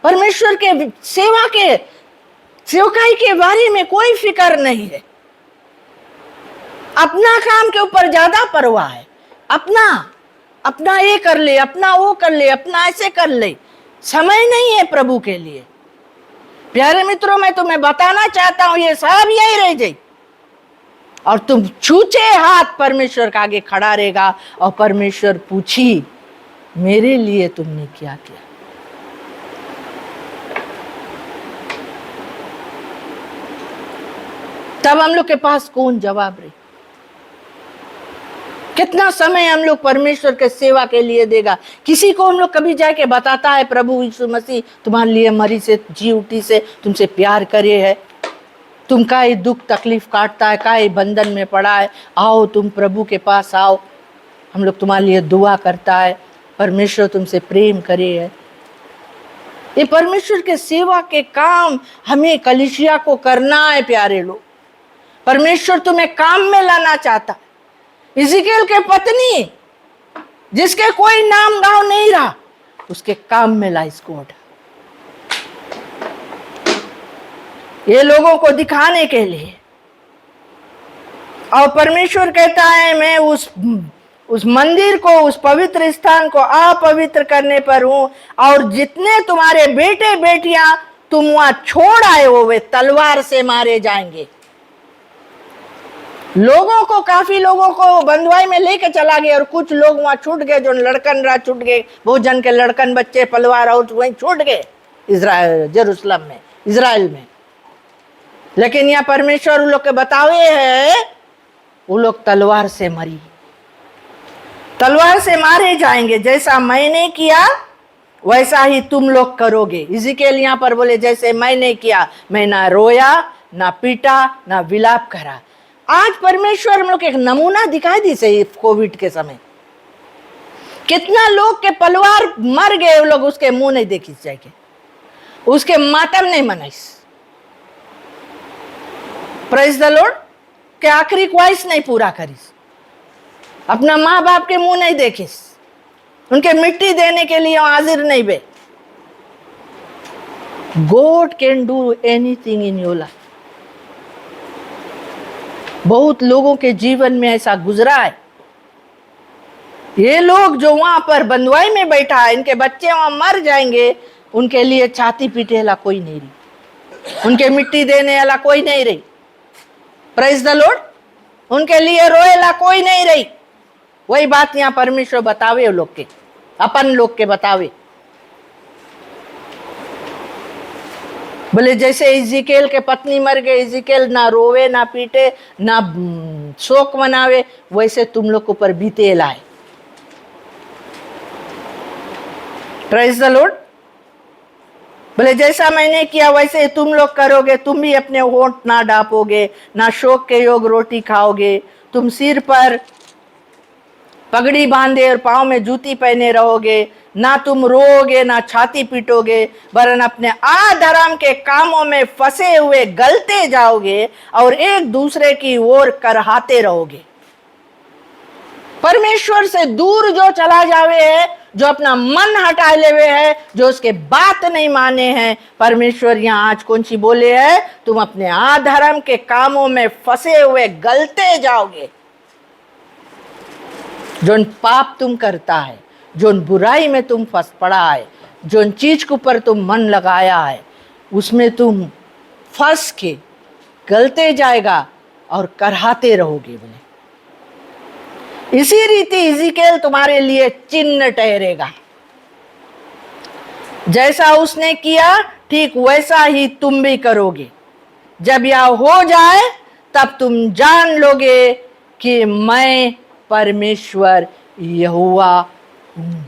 परमेश्वर के सेवा के सेवकाई के बारे में कोई फिक्र नहीं है। अपना काम के ऊपर ज्यादा परवाह है, अपना ये कर ले, अपना वो कर ले, अपना ऐसे कर ले, समय नहीं है प्रभु के लिए। प्यारे मित्रों, मैं तुम्हें बताना चाहता हूं, ये सब यही रह जाए और तुम छूचे हाथ परमेश्वर के आगे खड़ा रहेगा और परमेश्वर पूछी मेरे लिए तुमने क्या किया। तब हम लोग के पास कौन जवाब रहे? कितना समय हम लोग परमेश्वर के सेवा के लिए देगा? किसी को हम लोग कभी जाके बताता है प्रभु यीशु मसीह तुम्हारे लिए मरी से जी उठी से तुमसे प्यार करे है, तुम का ये दुख तकलीफ काटता है, का ये बंधन में पड़ा है, आओ तुम प्रभु के पास आओ, हम लोग तुम्हारे लिए दुआ करता है, परमेश्वर तुमसे प्रेम करे है। ये परमेश्वर के सेवा के काम हमें कलीसिया को करना है। प्यारे लोग, परमेश्वर तुम्हें काम में लाना चाहता। इज़िकेल के पत्नी जिसके कोई नाम गांव नहीं रहा, उसके काम में ला इसको ऑर्डर, ये लोगों को दिखाने के लिए। और परमेश्वर कहता है मैं उस मंदिर को, उस पवित्र स्थान को अपवित्र करने पर हूं, और जितने तुम्हारे बेटे बेटियां तुम वहां छोड़ आए हो वे तलवार से मारे जाएंगे। लोगों को, काफी लोगों को बंधुआई में लेके चला गया और कुछ लोग वहां छूट गए, जो लड़कन रहा छूट गए, बहुत जन के लड़कन बच्चे पलवार और वहीं छूट गए जेरूसलम में, इजराइल में। लेकिन यहाँ परमेश्वर उन लोग के बतावे है, वो लोग तलवार से मरी, तलवार से मारे जाएंगे। जैसा मैंने किया वैसा ही तुम लोग करोगे। इज़िकेल यहाँ पर बोले जैसे मैंने किया, मैं ना रोया ना पीटा ना विलाप करा। आज परमेश्वर हम लोग एक नमूना दिखाई दी से कोविड के समय, कितना लोग के परिवार मर गए, वो लोग उसके मुंह नहीं देखी जाएंगे, उसके मातम नहीं मनाइस, प्रेज द लॉर्ड, के आखिरी ख्वाहिश नहीं पूरा करीस, अपना माँ बाप के मुंह नहीं देखिस, उनके मिट्टी देने के लिए हाजिर नहीं बे। God can do anything in your life. बहुत लोगों के जीवन में ऐसा गुजरा है। ये लोग जो वहां पर बंधुआई में बैठा है, इनके बच्चे वहां मर जाएंगे, उनके लिए छाती पीटे वाला कोई नहीं रही, उनके मिट्टी देने वाला कोई नहीं रही, प्रेज द लॉर्ड, उनके लिए रोएला कोई नहीं रही। वही बात यहाँ परमेश्वर बतावे लोग के, अपन लोग के बतावे। बोले जैसे इजिकेल के पत्नी मर गए, इजिकेल ना रोवे ना पीटे ना शोक मनावे, वैसे तुम लोग के ऊपर बीते लाए। Praise the Lord. बोले जैसा मैंने किया वैसे तुम लोग करोगे, तुम भी अपने होंठ ना डापोगे, ना शोक के योग रोटी खाओगे, तुम सिर पर पगड़ी बांधे और पांव में जूती पहने रहोगे, ना तुम रोओगे ना छाती पीटोगे, वरन अपने अधर्म के कामों में फंसे हुए गलते जाओगे और एक दूसरे की ओर करहाते रहोगे। परमेश्वर से दूर जो चला जावे है, जो अपना मन हटा लेवे है, जो उसके बात नहीं माने हैं, परमेश्वर यहां आज कौन सी बोले है, तुम अपने अधर्म के कामों में फंसे हुए गलते जाओगे। जोन पाप तुम करता है, जोन बुराई में तुम फंस पड़ा है, जोन चीज के ऊपर तुम मन लगाया है, उसमें तुम फंस के गलते जाएगा और करहाते रहोगे। बोले इसी रीति इजिकेल तुम्हारे लिए चिन्ह ठहरेगा। जैसा उसने किया ठीक वैसा ही तुम भी करोगे। जब यह हो जाए तब तुम जान लोगे कि मैं परमेश्वर यहोवा हूं।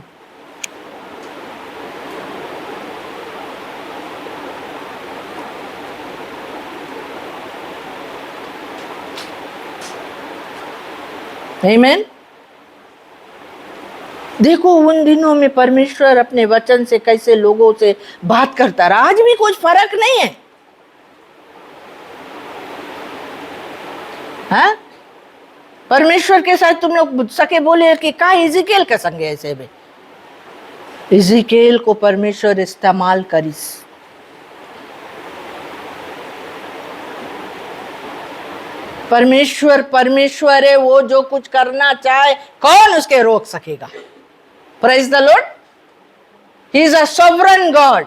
आमीन। देखो उन दिनों में परमेश्वर अपने वचन से कैसे लोगों से बात करता रहा, आज भी कुछ फर्क नहीं है। हाँ? परमेश्वर के साथ तुम लोग सके बोले कि का इजिकेल के संगे ऐसे भी, इजिकेल को परमेश्वर इस्तेमाल करिस। परमेश्वर है, वो जो कुछ करना चाहे कौन उसके रोक सकेगा। Praise the Lord. He is a sovereign God.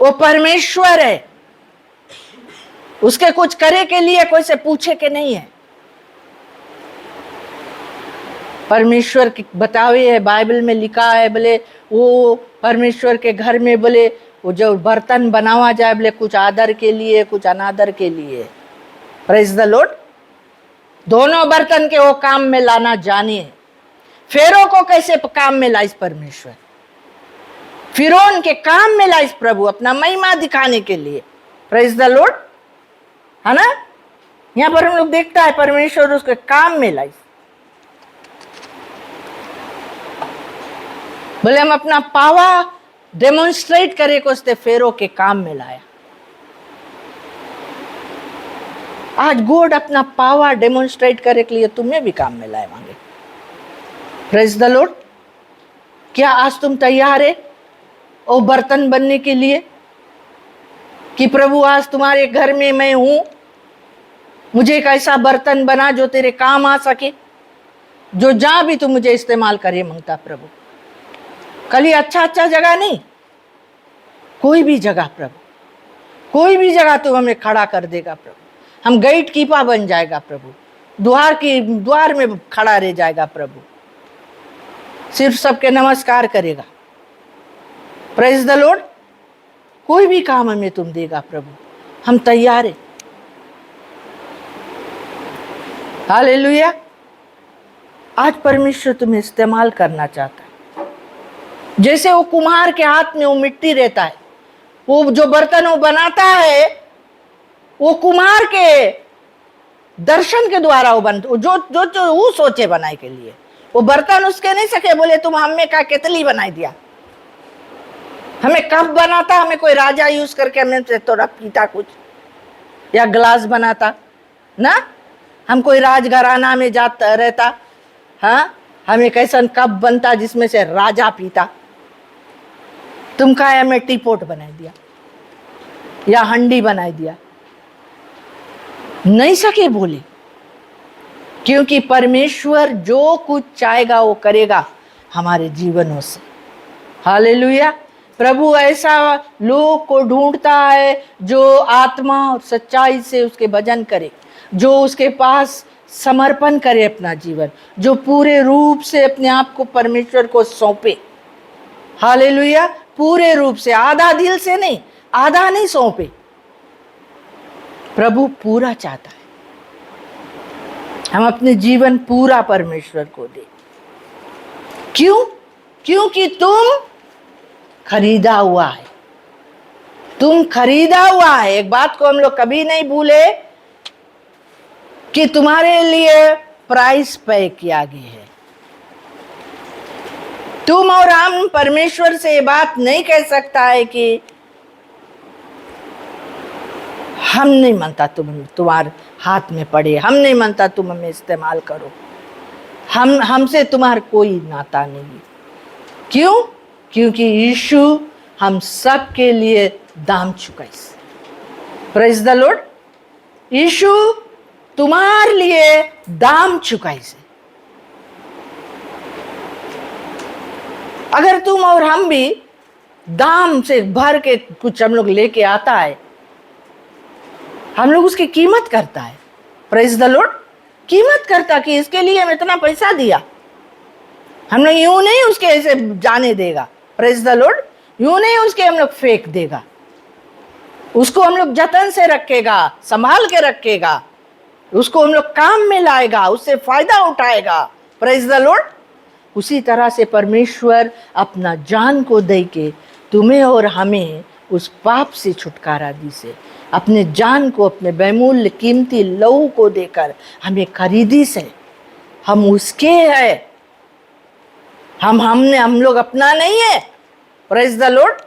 वो परमेश्वर है, उसके कुछ करे के लिए कोई से पूछे के नहीं है। परमेश्वर की बतावे है, बाइबल में लिखा है, बोले वो परमेश्वर के घर में बोले वो जो बर्तन बनावा जाए, बोले कुछ आदर के लिए कुछ अनादर के लिए। Praise the Lord. दोनों बर्तन के वो काम में लाना जानिए। फेरो को कैसे काम में लाइस परमेश्वर, फिरौन के काम में लाइस प्रभु अपना महिमा दिखाने के लिए। प्रेज द लॉर्ड, है ना। यहां पर हम लोग देखता है परमेश्वर उसके काम में लाइस। बोले हम अपना पावा डेमोन्स्ट्रेट करे को उसने फेरो के काम में लाया। आज गॉड अपना पावर डेमोन्स्ट्रेट करे के लिए तुम्हें भी काम में लाए मांगे। Praise the Lord. क्या आज तुम तैयार है वो बर्तन बनने के लिए कि प्रभु आज तुम्हारे घर में मैं हूं, मुझे एक ऐसा बर्तन बना जो तेरे काम आ सके, जो जहां भी तू मुझे इस्तेमाल करे मांगता प्रभु। कल अच्छा अच्छा जगह नहीं, कोई भी जगह प्रभु, कोई भी जगह तू हमें खड़ा कर देगा प्रभु। हम गेट कीपर बन जाएगा प्रभु, द्वार में खड़ा रह जाएगा प्रभु, सिर्फ सबके नमस्कार करेगा। Praise the Lord. कोई भी काम हमें तुम देगा प्रभु, हम तैयार है। हालेलुया। आज परमेश्वर तुम्हें इस्तेमाल करना चाहता है। जैसे वो कुम्हार के हाथ में वो मिट्टी रहता है, वो जो बर्तन वो बनाता है, वो कुम्हार के दर्शन के द्वारा वो बनता, जो जो जो वो सोचे बनाए के लिए, वो बर्तन उसके नहीं सके। बोले तुम हमें का केतली बनाई दिया, हमें कप बनाता, हमें कोई राजा यूज करके हमें थोड़ा पीता कुछ, या ग्लास बनाता ना, हम कोई राजघराना में जाता रहता, हाँ हमें कैसा कप बनता जिसमें से राजा पीता। तुम का हमें टी पोट बनाई दिया या हंडी बनाई दिया, नहीं सके बोले, क्योंकि परमेश्वर जो कुछ चाहेगा वो करेगा हमारे जीवनों से। हालेलुया। प्रभु ऐसा लोग को ढूंढता है जो आत्मा और सच्चाई से उसके भजन करे, जो उसके पास समर्पण करे अपना जीवन, जो पूरे रूप से अपने आप को परमेश्वर को सौंपे। हालेलुया। पूरे रूप से, आधा दिल से नहीं, आधा नहीं सौंपे। प्रभु पूरा चाहता है हम अपने जीवन पूरा परमेश्वर को दे। क्यों? क्योंकि तुम खरीदा हुआ है, तुम खरीदा हुआ है। एक बात को हम लोग कभी नहीं भूले कि तुम्हारे लिए प्राइस पे किया गया है। तुम और हम परमेश्वर से ये बात नहीं कह सकता है कि हम नहीं मानता तुम तुम्हारे हाथ में पड़े, हम नहीं मानता तुम हमें इस्तेमाल करो, हमसे तुम्हारा कोई नाता नहीं। क्यों? क्योंकि यीशु हम सब के लिए दाम चुकाई। Praise the Lord. यीशु तुम्हारे लिए दाम चुकाई से। अगर तुम और हम भी दाम से भर के कुछ हम लोग लेके आता है, हम लोग उसकी कीमत करता है। Praise the Lord. कीमत करता कि इसके लिए हम इतना पैसा दिया। हम लोग यूं नहीं उसके ऐसे जाने देगा। Praise the Lord. यूं नहीं उसके हम लोग फेंक देगा, उसको हम लोग जतन से रखेगा, संभाल के रखेगा, उसको हम लोग काम में लाएगा, उससे फायदा उठाएगा। Praise the Lord. उसी तरह से परमेश्वर अपना जान को दे के तुम्हें और हमें उस पाप से छुटकारा दी से, अपने जान को, अपने बहुमूल्य कीमती लहू को देकर हमें खरीदी से। हम उसके हैं, हम लोग अपना नहीं है। Praise the Lord.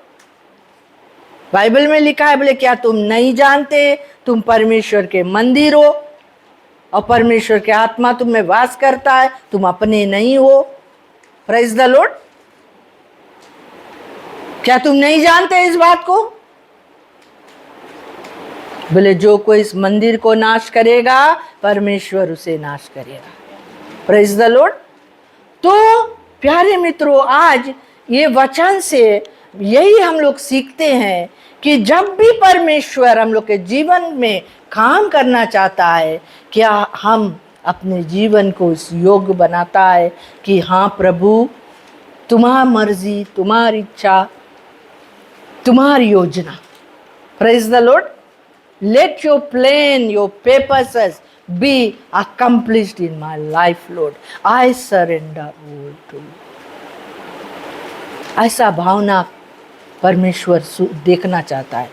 बाइबल में लिखा है, बोले क्या तुम नहीं जानते तुम परमेश्वर के मंदिर हो और परमेश्वर के आत्मा तुम में वास करता है, तुम अपने नहीं हो। Praise the Lord. क्या तुम नहीं जानते इस बात को? बोले जो कोई इस मंदिर को नाश करेगा परमेश्वर उसे नाश करेगा। Praise the Lord. तो प्यारे मित्रों, आज ये वचन से यही हम लोग सीखते हैं कि जब भी परमेश्वर हम लोग के जीवन में काम करना चाहता है, क्या हम अपने जीवन को इस योग्य बनाता है कि हाँ प्रभु, तुम्हारी मर्जी, तुम्हारी इच्छा, तुम्हारी योजना। Praise the Lord. Let your plan, your purposes be accomplished in my life, Lord. I surrender all to you. ऐसा भावना परमेश्वर देखना चाहता है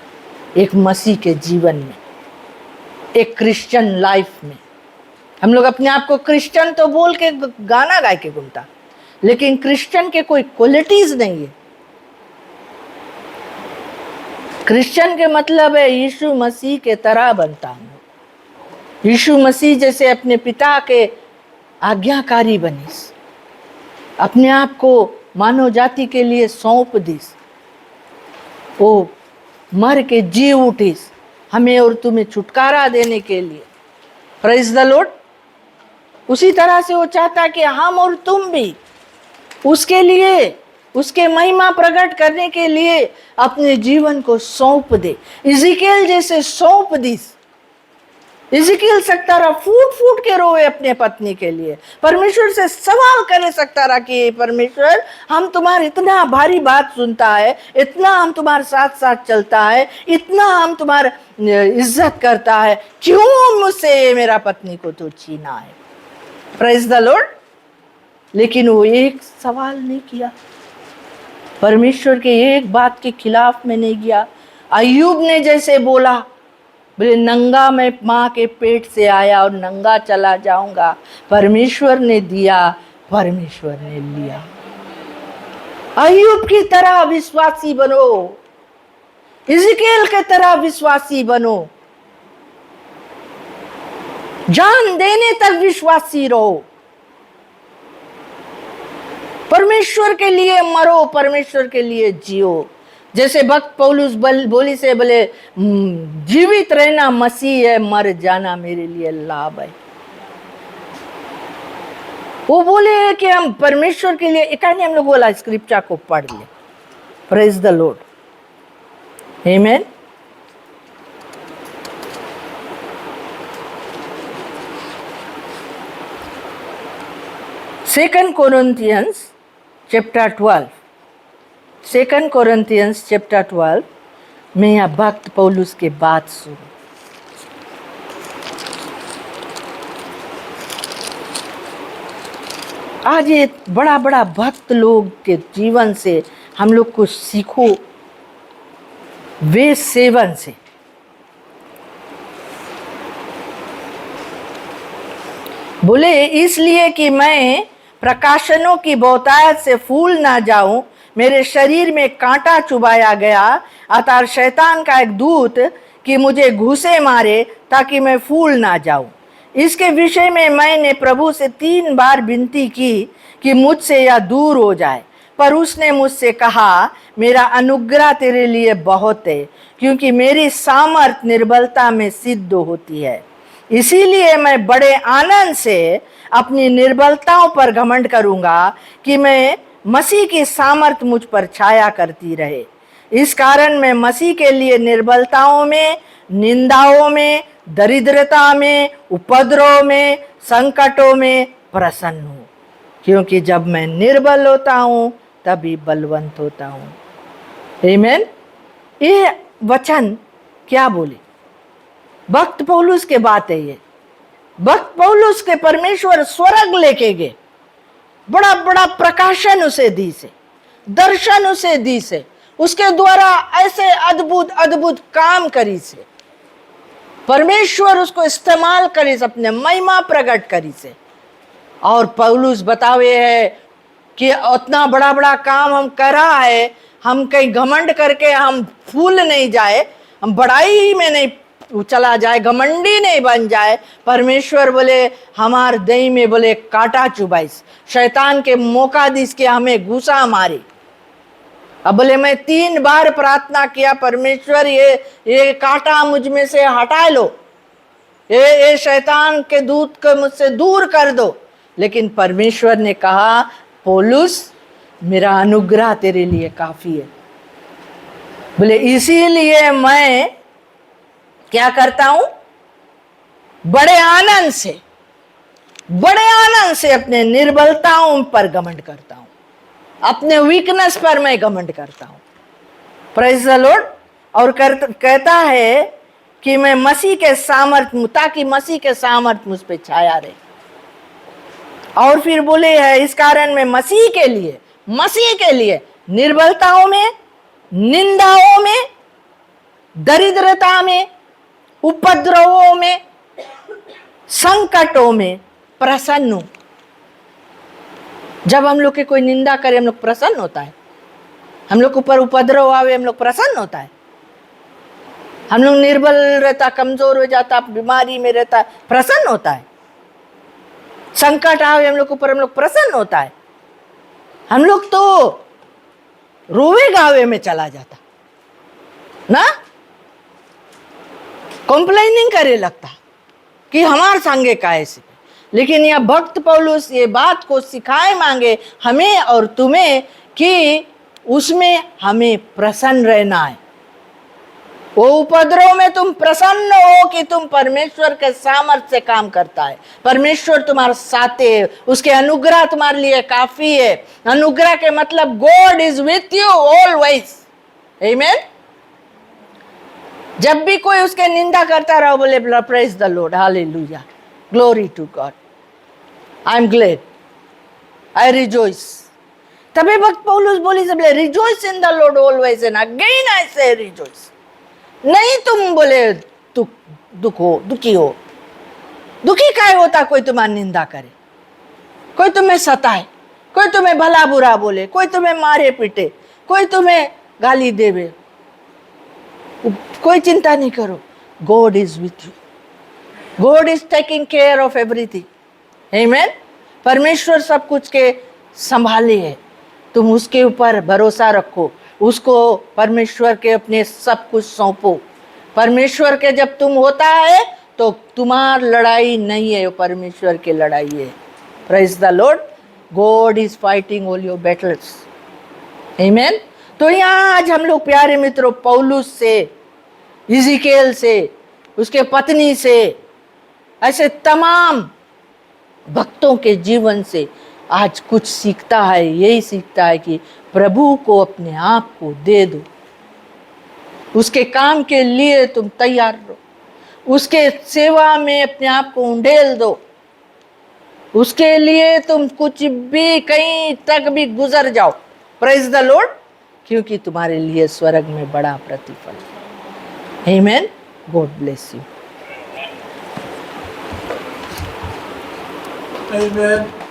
एक मसीह के जीवन में, एक क्रिश्चियन लाइफ में। हम लोग अपने आप को क्रिश्चियन तो बोल के गाना गा के घूमता, लेकिन क्रिश्चियन के कोई क्वालिटीज नहीं है। क्रिश्चियन के मतलब है यीशु मसीह के तरह बनता हूं, यीशु मसीह जैसे अपने पिता के आज्ञाकारी बनिस, अपने आप को मानव जाति के लिए सौंप दिस, वो मर के जी उठिस हमें और तुम्हें छुटकारा देने के लिए। Praise the Lord. उसी तरह से वो चाहता कि हम और तुम भी उसके लिए, उसके महिमा प्रकट करने के लिए अपने जीवन को सौंप दे। इज़िकियल जैसे सौंप दिस। इज़िकियल सकता रहा फूट फूट के रोए अपने पत्नी के लिए, परमेश्वर से सवाल करे सकता रहा कि परमेश्वर, हम तुम्हारी इतना भारी बात सुनता है, इतना हम तुम्हारे साथ साथ चलता है, इतना हम तुम्हारा इज्जत करता है, क्यों मुझसे मेरा पत्नी को तो छीना है। Praise the Lord. लेकिन वो एक सवाल नहीं किया, परमेश्वर के एक बात के खिलाफ में नहीं गया। अय्यूब ने जैसे बोला, बोले नंगा मैं माँ के पेट से आया और नंगा चला जाऊंगा, परमेश्वर ने दिया, परमेश्वर ने लिया। अय्यूब की तरह विश्वासी बनो, इज़िकियल की तरह विश्वासी बनो, जान देने तक विश्वासी रहो। परमेश्वर के लिए मरो, परमेश्वर के लिए जियो। जैसे भक्त पौलुस बोली से बोले, जीवित रहना मसीह है, मर जाना मेरे लिए लाभ है। वो बोले कि हम परमेश्वर के लिए, इकानी हम लोग बोला स्क्रिप्चर को पढ़ ले। Praise the Lord. Amen. 2 Corinthians chapter 12, 2 Corinthians chapter 12 में यह भक्त पौलुस के बात सुनो। आज ये बड़ा बड़ा भक्त लोग के जीवन से हम लोग कुछ सीखो, वे सेवन से। बोले इसलिए कि मैं प्रकाशनों की बहुतायत से फूल ना जाऊं, मेरे शरीर में कांटा चुभाया गया, अतः शैतान का एक दूत कि मुझे घूसे मारे ताकि मैं फूल ना जाऊं। इसके विषय में मैंने प्रभु से 3 बार विनती की कि मुझसे यह दूर हो जाए, पर उसने मुझसे कहा मेरा अनुग्रह तेरे लिए बहुत है, क्योंकि मेरी सामर्थ निर्बलता में सिद्ध होती है। इसीलिए मैं बड़े आनंद से अपनी निर्बलताओं पर घमंड करूंगा कि मैं मसीह की सामर्थ मुझ पर छाया करती रहे। इस कारण मैं मसीह के लिए निर्बलताओं में, निंदाओं में, दरिद्रता में, उपद्रव में, संकटों में प्रसन्न हूं, क्योंकि जब मैं निर्बल होता हूं तभी बलवंत होता हूं। आमीन। ये वचन क्या बोले? भक्त पौलुस के बात है ये। भक्त पौलुस के परमेश्वर स्वर्ग लेके गए, बड़ा बड़ा प्रकाशन उसे दी से, दर्शन उसे दी से, उसके द्वारा ऐसे अद्भुत अद्भुत काम करी से, परमेश्वर उसको इस्तेमाल करी से, अपने महिमा प्रकट करी से। और पौलुस बतावे है कि उतना बड़ा बड़ा काम हम कर रहा है, हम कहीं घमंड करके हम फूल नहीं जाए, हम बड़ाई ही में नहीं चला जाए, घमंडी नहीं बन जाए। परमेश्वर बोले हमार दही में बोले कांटा चुबाइस, शैतान के मौका दिस के हमें घुसा मारी। अब बोले मैं 3 बार प्रार्थना किया, परमेश्वर ये कांटा मुझ में से हटा लो, ये शैतान के दूत को मुझसे दूर कर दो। लेकिन परमेश्वर ने कहा पौलुस मेरा अनुग्रह तेरे लिए काफी है। बोले इसीलिए मैं क्या करता हूं? बड़े आनंद से अपने निर्बलताओं पर घमंड करता हूं, अपने वीकनेस पर मैं घमंड करता हूं। Praise the Lord. और कहता है कि मैं मसीह के सामर्थ्य, ताकि मसीह के सामर्थ्य मुझ पे छाया रहे। और फिर बोले है इस कारण मैं मसीह के लिए निर्बलताओं में, निंदाओं में, दरिद्रता में, उपद्रवों में, संकटों में प्रसन्न हूं। जब हम लोग के कोई निंदा करे हम लोग प्रसन्न होता है, हम लोग ऊपर उपद्रव आवे हम लोग प्रसन्न होता है, हम लोग निर्बल रहता, कमजोर हो जाता, बीमारी में रहता, प्रसन्न होता है, संकट आवे हम लोग ऊपर हम लोग प्रसन्न होता है। हम लोग तो रोवे गावे में चला जाता ना, कंप्लेनिंग करे लगता कि हमारे संगे का ऐसे। लेकिन यह भक्त पौलुस ये बात को सिखाए मांगे हमें और तुम्हें कि उसमें हमें प्रसन्न रहना है। वो उपद्रव में तुम प्रसन्न हो कि तुम परमेश्वर के सामर्थ्य से काम करता है, परमेश्वर तुम्हारे साथ है, उसके अनुग्रह तुम्हारे लिए काफी है। अनुग्रह के मतलब God is with you always. Amen. जब भी कोई उसके निंदा करता रहो बोले praise the Lord, hallelujah, glory to God, I am glad, I rejoice. तभी भक्त पौलुस बोली सब rejoice in the Lord always and again I say rejoice. नहीं तुम बोले दुखी हो, दुखी काहे होता? कोई तुम्हारी निंदा करे, कोई तुम्हें सताए, कोई तुम्हें भला बुरा बोले, कोई तुम्हें मारे पीटे, कोई तुम्हें गाली देवे, कोई चिंता नहीं करो, God is with you, God is taking care of everything. आमीन। परमेश्वर सब कुछ के संभाले है, तुम उसके ऊपर भरोसा रखो, उसको परमेश्वर के अपने सब कुछ सौंपो। परमेश्वर के जब तुम होता है तो तुम्हार लड़ाई नहीं है, वो परमेश्वर की लड़ाई है। Praise the Lord. God is fighting all your battles. आमीन। तो यहाँ आज हम लोग प्यारे मित्रों पौलुस से, इज़िकेल से, उसके पत्नी से, ऐसे तमाम भक्तों के जीवन से आज कुछ सीखता है, यही सीखता है कि प्रभु को अपने आप को दे दो, उसके काम के लिए तुम तैयार रहो, उसके सेवा में अपने आप को उंडेल दो, उसके लिए तुम कुछ भी कहीं तक भी गुजर जाओ। प्रेज द लॉर्ड, क्योंकि तुम्हारे लिए स्वर्ग में बड़ा प्रतिफल है। Amen. God bless you. Amen.